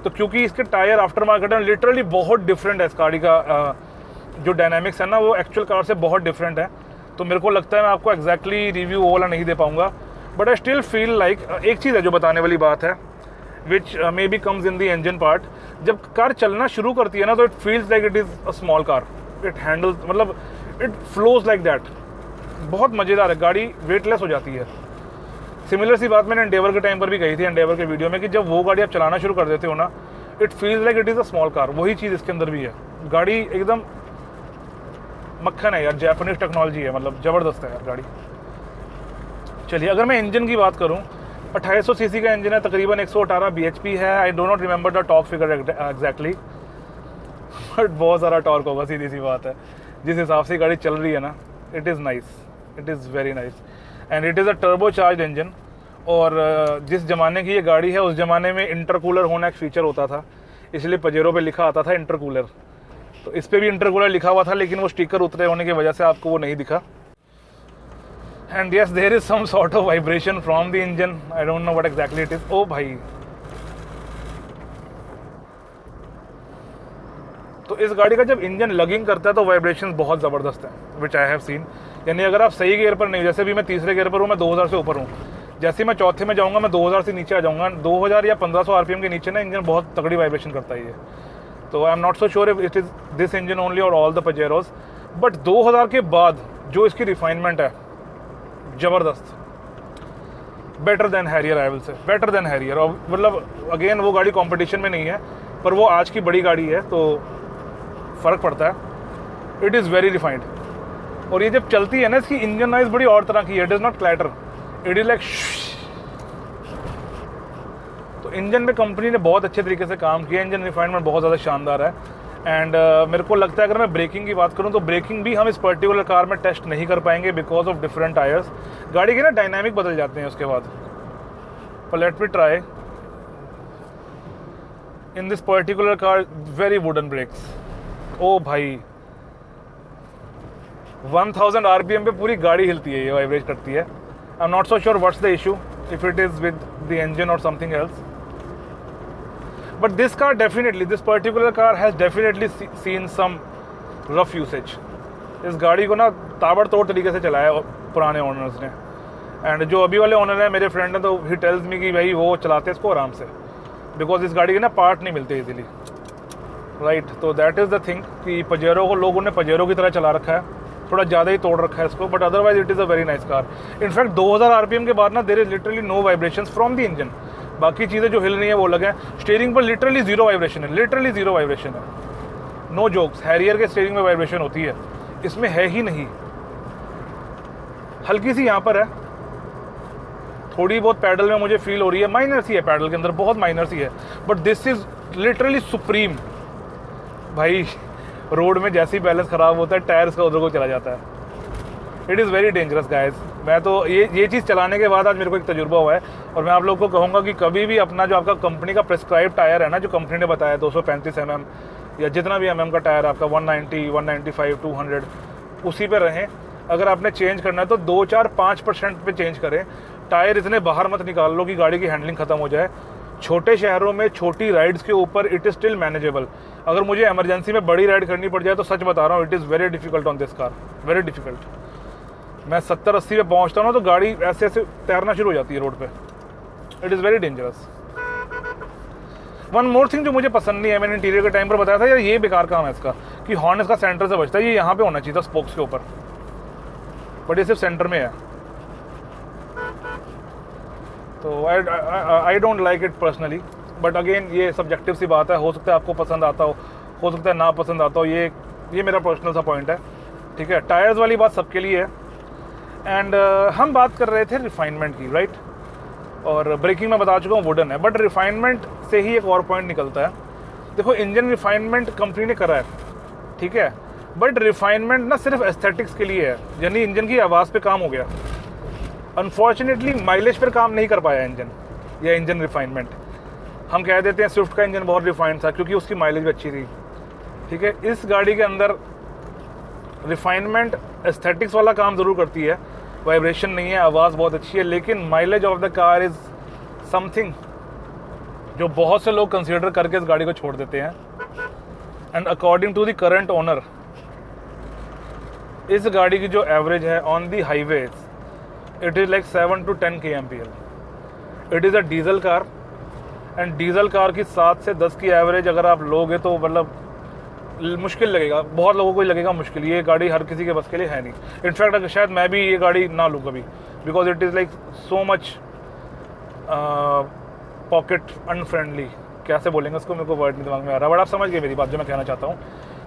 तो क्योंकि इसके टायर आफ्टर मार्केट में लिटरली बहुत डिफरेंट है, इस गाड़ी का जो डायनामिक्स है ना वो एक्चुअल कार से बहुत डिफरेंट है। तो मेरे को लगता है मैं आपको एग्जैक्टली रिव्यू वो वाला नहीं दे पाऊँगा, but I still feel like एक चीज़ है जो बताने वाली बात है, which may be comes in the engine part. जब कार चलना शुरू करती है ना तो it feels like it is a small car. It handles, मतलब इट फ्लोज लाइक दैट। बहुत मज़ेदार है, गाड़ी वेटलेस हो जाती है। सिमिलर सी बात मैंने एंडेवर के टाइम पर भी कही थी, एंडेवर के वीडियो में, कि जब वो गाड़ी आप चलाना शुरू कर देते हो ना, it feels like it is a small car. वही चीज़ इसके अंदर भी है। गाड़ी एकदम मक्खन है यार, जापानीज टेक्नोलॉजी है, मतलब ज़बरदस्त है यार गाड़ी। चलिए, अगर मैं इंजन की बात करूँ, 2800 सीसी का इंजन है, तकरीबन 118 bhp है। I do not remember the torque figure exactly, but बहुत सारा टॉर्क होगा, सीधी सी बात है। जिस हिसाब से गाड़ी चल रही है ना, it is nice, it is very nice and it is a turbo charge engine. और जिस ज़माने की ये गाड़ी है उस ज़माने में इंटरकूलर होना एक फ़ीचर होता था, इसलिए पजेरो पे लिखा आता था इंटरकूलर। तो इस पर भी इंटरकूलर लिखा हुआ था, लेकिन वो स्टिकर उतरे होने की वजह से आपको वो नहीं दिखा। And yes, there is some sort of vibration from the engine, I don't know what exactly it is. ओ भाई, तो इस गाड़ी का जब इंजन लगिंग करता है तो वाइब्रेशन बहुत ज़बरदस्त है, विच आई हैव सीन। यानी अगर आप सही गियर पर नहीं, जैसे भी मैं तीसरे गियर पर हूँ, मैं 2000 से ऊपर हूँ, जैसे मैं चौथे में जाऊँगा मैं 2000 से नीचे आ जाऊँगा। 2000 या 1500 RPM के नीचे ना इंजन बहुत तगड़ी वाइब्रेशन करता है ये। तो आई am not so sure if it is this engine only और ऑल द पजेरोज, बट 2000 के बाद जो इसकी रिफाइनमेंट है ज़बरदस्त, better than Harrier, I will से बेटर देन हैरियर। और मतलब अगेन वो गाड़ी कंपटीशन में नहीं है, पर वो आज की बड़ी गाड़ी है तो फ़र्क पड़ता है। It is very refined. और ये जब चलती है ना, इसकी इंजन नॉइज बड़ी और तरह की है, it is not clatter, it is like. तो इंजन में कंपनी ने बहुत अच्छे तरीके से काम किया, इंजन रिफाइनमेंट बहुत ज़्यादा शानदार है। एंड मेरे को लगता है अगर मैं ब्रेकिंग की बात करूं तो ब्रेकिंग भी हम इस पर्टिकुलर कार में टेस्ट नहीं कर पाएंगे बिकॉज ऑफ डिफरेंट टायर्स। गाड़ी के ना डायनामिक बदल जाते हैं उसके बाद। पर let me try in this particular car, very wooden brakes. ओ भाई 1000 RPM पे पूरी गाड़ी हिलती है, ये वाइब्रेट करती है। I am not so sure what's the issue, if it is with the engine और something else. But this car definitely, this particular car has definitely seen some rough usage. इस गाड़ी को ना ताबड़तोड़ तरीके से चलाया पुराने ओनर्स ने। एंड जो अभी वाले ओनर हैं मेरे फ्रेंड हैं, तो ही टेल्स मी कि भाई वो चलाते हैं इसको आराम से, बिकॉज इस गाड़ी के ना पार्ट नहीं मिलते इजीली, राइट। तो दैट इज़ द थिंग कि पजेरो को लोगों ने पजेरो की तरह चला रखा है, थोड़ा ज़्यादा ही तोड़ रखा है इसको, but otherwise it is a very nice car. In fact 2000 RPM के बाद ना there is literally no vibrations from the engine. बाकी चीज़ें जो हिल रही हैं वो अलग है। स्टीयरिंग पर लिटरली जीरो वाइब्रेशन है, लिटरली जीरो वाइब्रेशन है, नो जोक्स। हैरियर के स्टीयरिंग में वाइब्रेशन होती है, इसमें है ही नहीं। हल्की सी यहाँ पर है, थोड़ी बहुत पैडल में मुझे फील हो रही है, माइनर सी है पैडल के अंदर, बहुत माइनर सी है, but this is literally supreme. भाई रोड में जैसे ही बैलेंस ख़राब होता है टायर्स का उधर को चला जाता है। It is very dangerous guys. मैं तो ये चीज़ चलाने के बाद आज मेरे को एक तजुर्बा हुआ है, और मैं आप लोगों को कहूँगा कि कभी भी अपना जो आपका कंपनी का प्रिस्क्राइब टायर है ना, जो कंपनी ने बताया 235 mm या जितना भी mm का टायर आपका 190, 195, 200, उसी पे रहें। अगर आपने चेंज करना है तो 2, 4, 5% पे चेंज करें। टायर इतने बाहर मत निकाल लो कि गाड़ी की हैंडलिंग ख़त्म हो जाए। छोटे शहरों में छोटी राइड्स के ऊपर इट इज़ स्टिल मैनेजेबल। अगर मुझे इमरजेंसी में बड़ी राइड करनी पड़ जाए तो सच बता रहा हूँ, it is very difficult on this car, very difficult. मैं 70-80 पे पहुँचता हूँ ना तो गाड़ी ऐसे ऐसे तैरना शुरू हो जाती है रोड पे। It is very dangerous. One more thing जो मुझे पसंद नहीं है, मैंने इंटीरियर के टाइम पर बताया था यार ये बेकार काम है इसका, कि हॉर्न इसका सेंटर से बचता है, ये यहाँ पे होना चाहिए था स्पोक्स के ऊपर, बट ये सिर्फ सेंटर में है। तो I don't like it personally, but again ये सब्जेक्टिव सी बात है, हो सकता है आपको पसंद आता हो सकता है ना पसंद आता हो, ये मेरा पर्सनल सा पॉइंट है, ठीक है। टायर्स वाली बात सबके लिए है। एंड हम बात कर रहे थे रिफाइनमेंट की, राइट, और ब्रेकिंग में बता चुका हूँ वुडन है, बट रिफाइनमेंट से ही एक और पॉइंट निकलता है। देखो इंजन रिफाइनमेंट कंपनी ने करा है, ठीक है, बट रिफाइनमेंट ना सिर्फ एस्थेटिक्स के लिए है, यानी इंजन की आवाज़ पे काम हो गया। अनफॉर्चुनेटली माइलेज पर काम नहीं कर पाया इंजन, या इंजन रिफाइनमेंट। हम कह देते हैं स्विफ्ट का इंजन बहुत रिफाइंड था क्योंकि उसकी माइलेज भी अच्छी थी, ठीक है। इस गाड़ी के अंदर रिफाइनमेंट एस्थेटिक्स वाला काम ज़रूर करती है, वाइब्रेशन नहीं है, आवाज़ बहुत अच्छी है, लेकिन mileage of the car is something जो बहुत से लोग कंसीडर करके इस गाड़ी को छोड़ देते हैं। And according to the current owner, इस गाड़ी की जो एवरेज है on the highways, it is like 7 to 10 kmpl। It is a diesel car, and diesel car की 7 से 10 की एवरेज अगर आप लोगे तो मतलब मुश्किल लगेगा, बहुत लोगों को ही लगेगा मुश्किल। ये गाड़ी हर किसी के बस के लिए है नहीं। इनफैक्ट अगर शायद मैं भी ये गाड़ी ना लूँ कभी, because it is like so much pocket unfriendly, कैसे बोलेंगे उसको, मेरे को वर्ड नहीं दिमाग में आ रहा, बट आप समझ गए मेरी बात जो मैं कहना चाहता हूँ,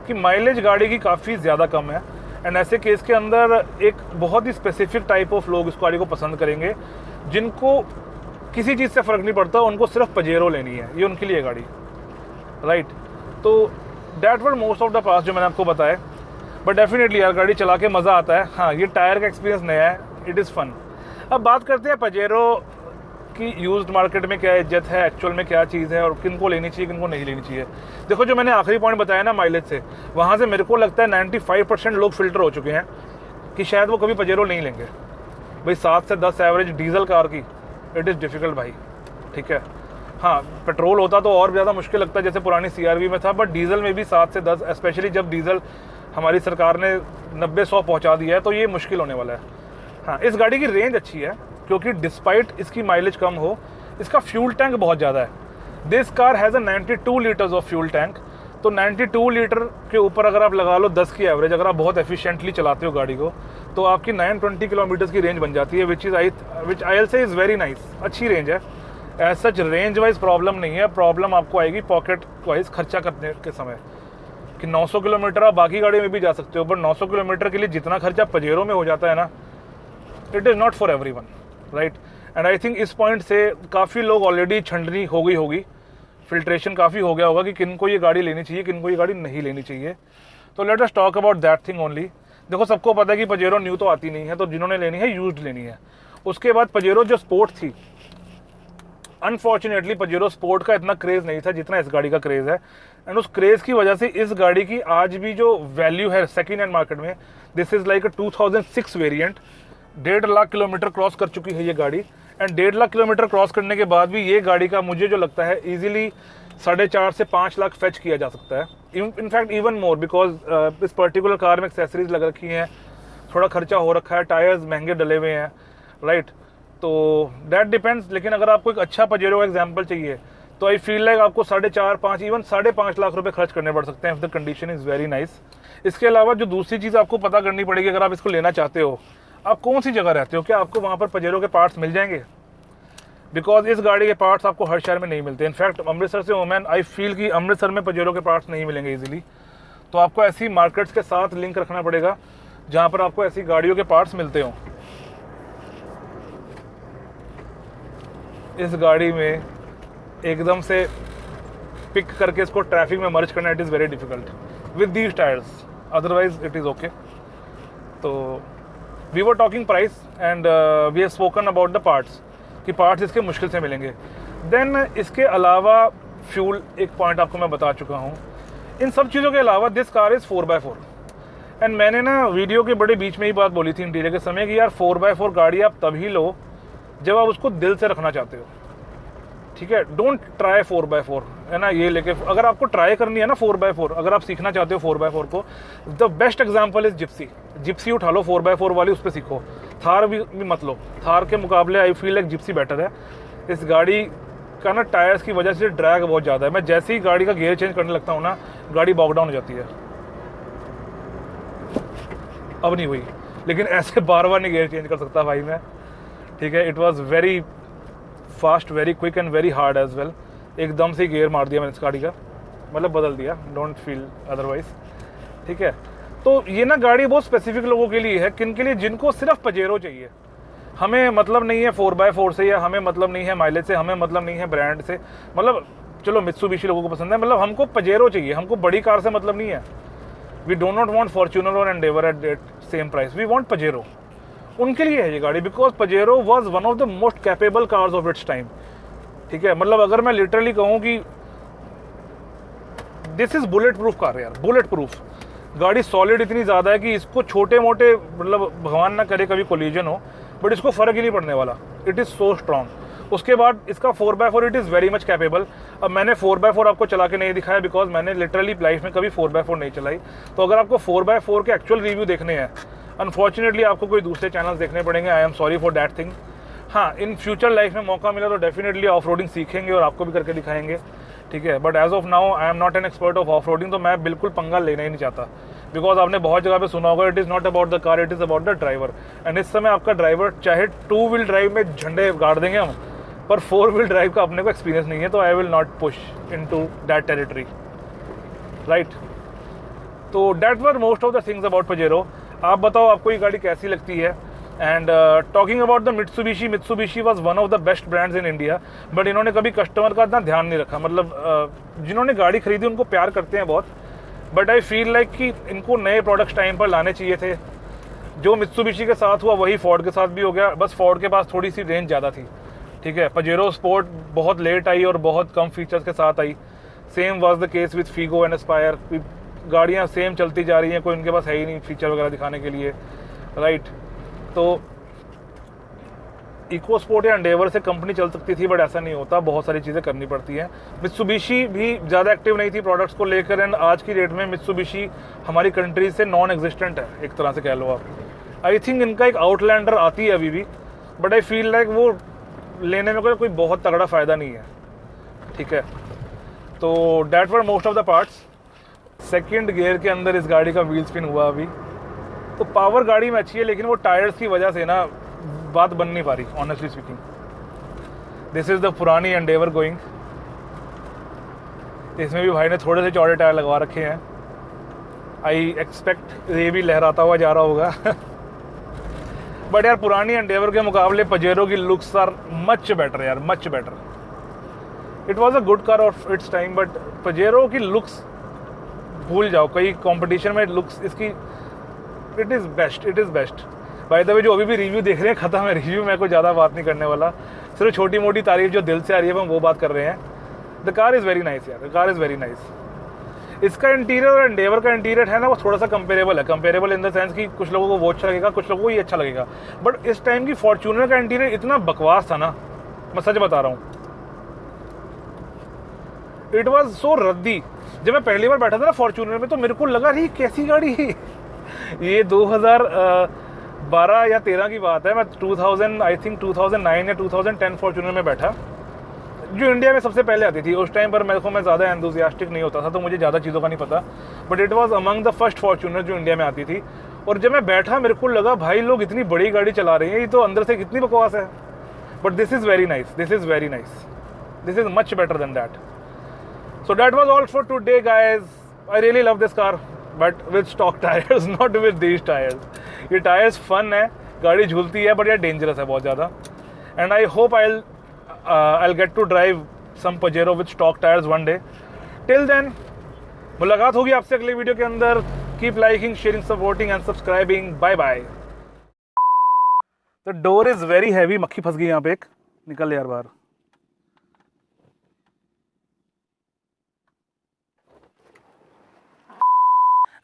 कि माइलेज गाड़ी की काफ़ी ज़्यादा कम है। एंड ऐसे केस के अंदर एक बहुत ही स्पेसिफिक टाइप ऑफ लोग इस गाड़ी को पसंद करेंगे, जिनको किसी चीज़ से फ़र्क नहीं पड़ता, उनको सिर्फ पजेरो लेनी है, ये उनके लिए गाड़ी, राइट। तो that were most of the pass जो मैंने आपको बताया, बट डेफिनेटली यार गाड़ी चला के मज़ा आता है। हाँ, ये टायर का एक्सपीरियंस नया है, इट इज़ फन। अब बात करते हैं पजेरो की यूज्ड मार्केट में क्या इज्जत है, एक्चुअल में क्या चीज़ है, और किन को लेनी चाहिए किन को नहीं लेनी चाहिए। देखो जो मैंने आखिरी पॉइंट बताया ना माइलेज से, वहाँ से मेरे को लगता है 95% लोग फिल्टर हो चुके हैं कि शायद वो कभी पजेरो नहीं लेंगे। भाई 7 से 10 एवरेज डीजल कार की, इट इज़ डिफ़िकल्ट भाई, ठीक है। हाँ, पेट्रोल होता तो और ज़्यादा मुश्किल लगता है जैसे पुरानी CRV में था, बट डीजल में भी 7 से 10, स्पेशली जब डीजल हमारी सरकार ने 90-100 पहुँचा दिया है, तो ये मुश्किल होने वाला है। हाँ, इस गाड़ी की रेंज अच्छी है क्योंकि डिस्पाइट इसकी माइलेज कम हो, इसका फ्यूल टैंक बहुत ज़्यादा है। This car has a 92 litres of fuel tank. तो 92 लीटर के ऊपर अगर आप लगा लो 10 की एवरेज, अगर आप बहुत एफिशिएंटली चलाते हो गाड़ी को, तो आपकी 920 किलोमीटर्स की रेंज बन जाती है, which I will say is very nice, अच्छी रेंज है। As such range wise problem नहीं है, प्रॉब्लम आपको आएगी पॉकेट वाइज खर्चा करने के समय, कि 900 किलोमीटर आप बाकी गाड़ियों में भी जा सकते हो, पर 900 किलोमीटर के लिए जितना खर्चा पजेरो में हो जाता है ना, it is not for everyone, right. And I think इस पॉइंट से काफ़ी लोग ऑलरेडी छंडनी हो गई होगी, फिल्ट्रेशन काफ़ी हो गया होगा कि किन को ये गाड़ी लेनी चाहिए, किन को ये गाड़ी नहीं लेनी चाहिए। तो let us talk about that thing only. देखो, सबको पता है कि पजेरो न्यू तो आती नहीं है, तो जिन्होंने लेनी है यूज्ड लेनी है। उसके बाद पजेरो जो स्पोर्ट थी, अनफॉर्चुनेटली पजेरो स्पोर्ट का इतना क्रेज़ नहीं था जितना इस गाड़ी का क्रेज़ है। एंड उस क्रेज़ की वजह से इस गाड़ी की आज भी जो वैल्यू है सेकेंड हैंड मार्केट में, this is like a 2006 variant. 1.5 lakh kilometre cross कर चुकी है ये गाड़ी। एंड 1.5 लाख किलोमीटर क्रॉस करने के बाद भी ये गाड़ी का मुझे जो लगता है ईजिली 4.5 से 5 लाख फेच किया जा सकता है, इनफैक्ट इवन मोर, बिकॉज इस पर्टिकुलर कार में एक्सेसरीज लग रखी हैं, थोड़ा खर्चा हो रखा है, टायर्स महंगे डले हुए हैं, राइट। तो दैट डिपेंड्स। लेकिन अगर आपको एक अच्छा पजेरो का एग्जाम्पल चाहिए तो आई फील लाइक आपको 4.5, 5, इवन 5.5 लाख रुपए खर्च करने पड़ सकते हैं if the condition is very nice. इसके अलावा जो दूसरी चीज़ आपको पता करनी पड़ेगी अगर आप इसको लेना चाहते हो, आप कौन सी जगह रहते हो, क्या आपको वहाँ पर पजेरो के पार्ट्स मिल जाएंगे? बिकॉज इस गाड़ी के पार्ट्स आपको हर शहर में नहीं मिलते। इनफैक्ट अमृतसर से ओमैन आई फील कि अमृतसर में पजेरो के पार्ट्स नहीं मिलेंगे इजीली। तो आपको ऐसी मार्केट्स के साथ लिंक रखना पड़ेगा जहाँ पर आपको ऐसी गाड़ियों के पार्ट्स मिलते हों। इस गाड़ी में एकदम से पिक करके इसको ट्रैफिक में मर्ज करना, it is very difficult with these tyres, otherwise it is okay. तो we were talking price and we have spoken about the parts कि पार्ट्स इसके मुश्किल से मिलेंगे। देन इसके अलावा फ्यूल, एक पॉइंट आपको मैं बता चुका हूँ। इन सब चीज़ों के अलावा this car is 4x4। And मैंने ना वीडियो के बड़े बीच में ही बात बोली थी इंटीरियर के समय कि यार 4x4 गाड़ी आप तभी लो जब आप उसको दिल से रखना चाहते हो, ठीक है। डोंट ट्राई 4x4, है ना, ये लेके अगर आपको ट्राई करनी है ना 4x4, अगर आप सीखना चाहते हो 4x4 को, the best example is Gypsy उठा लो 4x4 वाली, उस पर सीखो। थार भी मत लो, थार के मुकाबले आई फील लाइक जिप्सी बेटर है। इस गाड़ी का ना टायर्स की वजह से ड्रैग बहुत ज़्यादा है। मैं जैसे ही गाड़ी का गियर चेंज करने लगता हूँ ना, गाड़ी बॉक डाउन हो जाती है। अब नहीं हुई, लेकिन ऐसे बार बार नहीं गियर चेंज कर सकता भाई मैं, ठीक है। It was very fast, very quick and very hard as well. एकदम से गियर मार दिया मैंने इस गाड़ी का, मतलब बदल दिया, डोंट फील अदरवाइज, ठीक है। तो ये ना गाड़ी बहुत स्पेसिफिक लोगों के लिए है, किन के लिए, जिनको सिर्फ पजेरो चाहिए। हमें मतलब नहीं है 4x4 से, या हमें मतलब नहीं है माइलेज से, हमें मतलब नहीं है ब्रांड से, मतलब चलो मित्सुबिशी लोगों को पसंद है, मतलब हमको पजेरो चाहिए, हमको बड़ी कार से मतलब नहीं है। We do not want Fortuner और Endeavour at that same price, we want Pajero. उनके लिए है ये गाड़ी, because Pajero was one of the most capable cars of its time, ठीक है। मतलब अगर मैं लिटरली कहूँ कि this is bullet proof car यार, बुलेट प्रूफ गाड़ी, सॉलिड इतनी ज़्यादा है कि इसको छोटे मोटे, मतलब भगवान ना करे कभी कोलिजन हो, बट इसको फ़र्क ही नहीं पड़ने वाला। It is so strong. उसके बाद इसका 4x4, it is very much capable. अब मैंने 4x4 आपको चला के नहीं दिखाया बिकॉज मैंने लिटरली लाइफ में कभी 4x4 नहीं चलाई। तो अगर आपको 4x4 के एक्चुअल रिव्यू देखने हैं, अनफॉर्चुनेटली आपको कोई दूसरे चैनल्स देखने पड़ेंगे। I am sorry for that thing. हाँ, इन फ्यूचर लाइफ में मौका मिला तो डेफिनेटली ऑफ रोडिंग सीखेंगे और आपको भी करके दिखाएंगे, ठीक है। But as of now I am not an expert of off roading, तो मैं बिल्कुल पंगा लेना ही नहीं चाहता। बिकॉज आपने बहुत जगह पे सुना होगा, it is not about the car, it is about the driver. And इस समय आपका ड्राइवर चाहे 2 व्हील ड्राइव में झंडे गाड़ देंगे हम, पर 4 व्हील ड्राइव का अपने को एक्सपीरियंस नहीं है, तो I will not push in to that territory, right. तो that were most of the things about Pajero. आप बताओ आपको ये गाड़ी कैसी लगती है। And talking about the Mitsubishi was one of the best brands in India, but इन्होंने कभी कस्टमर का इतना ध्यान नहीं रखा। मतलब जिन्होंने गाड़ी खरीदी उनको प्यार करते हैं बहुत, बट आई फील लाइक कि इनको नए प्रोडक्ट्स टाइम पर लाने चाहिए थे। जो मित्सुबिशी के साथ हुआ वही फोर्ड के साथ भी हो गया, बस फोर्ड के पास थोड़ी सी रेंज ज़्यादा थी, ठीक है। पजेरो स्पोर्ट बहुत लेट आई और बहुत कम फीचर्स के साथ आई। Same was the case with Figo and Aspire. गाड़ियाँ सेम चलती जा रही हैं, कोई उनके पास है ही नहीं फीचर वगैरह दिखाने के लिए, राइट। तो इको स्पोर्ट या एंडेवर से कंपनी चल सकती थी, बट ऐसा नहीं होता, बहुत सारी चीज़ें करनी पड़ती हैं। मित्सुबिशी भी ज़्यादा एक्टिव नहीं थी प्रोडक्ट्स को लेकर, एंड आज की डेट में मित्सुबिशी हमारी कंट्री से नॉन एग्जिस्टेंट है, एक तरह से कह लो आप। आई थिंक इनका एक आउटलैंडर आती है अभी भी, बट आई फील लाइक वो लेने में कोई बहुत तगड़ा फ़ायदा नहीं है, ठीक है। तो that were most of the parts. Second gear के अंदर इस गाड़ी का व्हील स्पिन हुआ अभी, तो पावर गाड़ी में अच्छी है, लेकिन वो टायर्स की वजह से ना बात बन नहीं पा रही, honestly speaking. This is the पुरानी एंडेवर गोइंग। इसमें भी भाई ने थोड़े से चौड़े टायर लगवा रखे हैं, आई एक्सपेक्ट ये भी लहराता हुआ जा रहा होगा बट यार पुरानी एंडेवर के मुकाबले पजेरो की लुक्स आर मच बेटर यार, much better. It was a good car of its time, but Pajero की लुक्स भूल जाओ, कई कंपटीशन में लुक्स इसकी it is best, it is best. By the way जो अभी भी रिव्यू देख रहे हैं ख़त्म है रिव्यू, मैं कोई ज़्यादा बात नहीं करने वाला, सिर्फ छोटी मोटी तारीफ जो दिल से आ रही है हम वो बात कर रहे हैं। The car is very nice यार, the car is very nice. इसका इंटीरियर और एंडेवर का इंटीरियर है ना वो थोड़ा सा कंपेरेबल है, कंपेरेबल इन द सेंस कि कुछ लोगों को वो अच्छा लगेगा, कुछ लोगों को ये अच्छा लगेगा। बट इस टाइम की फॉर्च्यूनर का इंटीरियर इतना बकवास था ना, मैं सच बता रहा हूँ, इट वॉज सो रद्दी। जब मैं पहली बार बैठा था ना फॉर्च्यूनर में तो मेरे को लगा रही कैसी गाड़ी है ये 2012 या 13 की बात है, मैं 2000 आई थिंक 2009 या 2010 फॉर्च्यूनर में बैठा, जो इंडिया में सबसे पहले आती थी। उस टाइम पर मेरे को मैं ज़्यादा एंथुसियास्टिक नहीं होता था तो मुझे ज़्यादा चीज़ों का नहीं पता, but it was among the first Fortuner जो इंडिया में आती थी। और जब मैं बैठा मेरे को लगा भाई लोग इतनी बड़ी गाड़ी चला रहे हैं, ये तो अंदर से कितनी बकवास है। But this is very nice, this is very nice, this is much better than that. So that was all for today guys. I really love this car but with stock tyres, not with these tyres. ये tyres fun है, गाड़ी झूलती है but यार dangerous है बहुत ज़्यादा। And I hope I'll get to drive some Pajero with stock tires one day. Till then, मुलाकात होगी आपसे अगले वीडियो के अंदर। Keep liking, sharing, supporting and subscribing. Bye bye. The door is very heavy. मक्खी फंस गई यहाँ पे एक, निकल यार बाहर।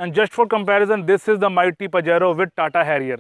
And just for comparison, this is the mighty Pajero with Tata Harrier.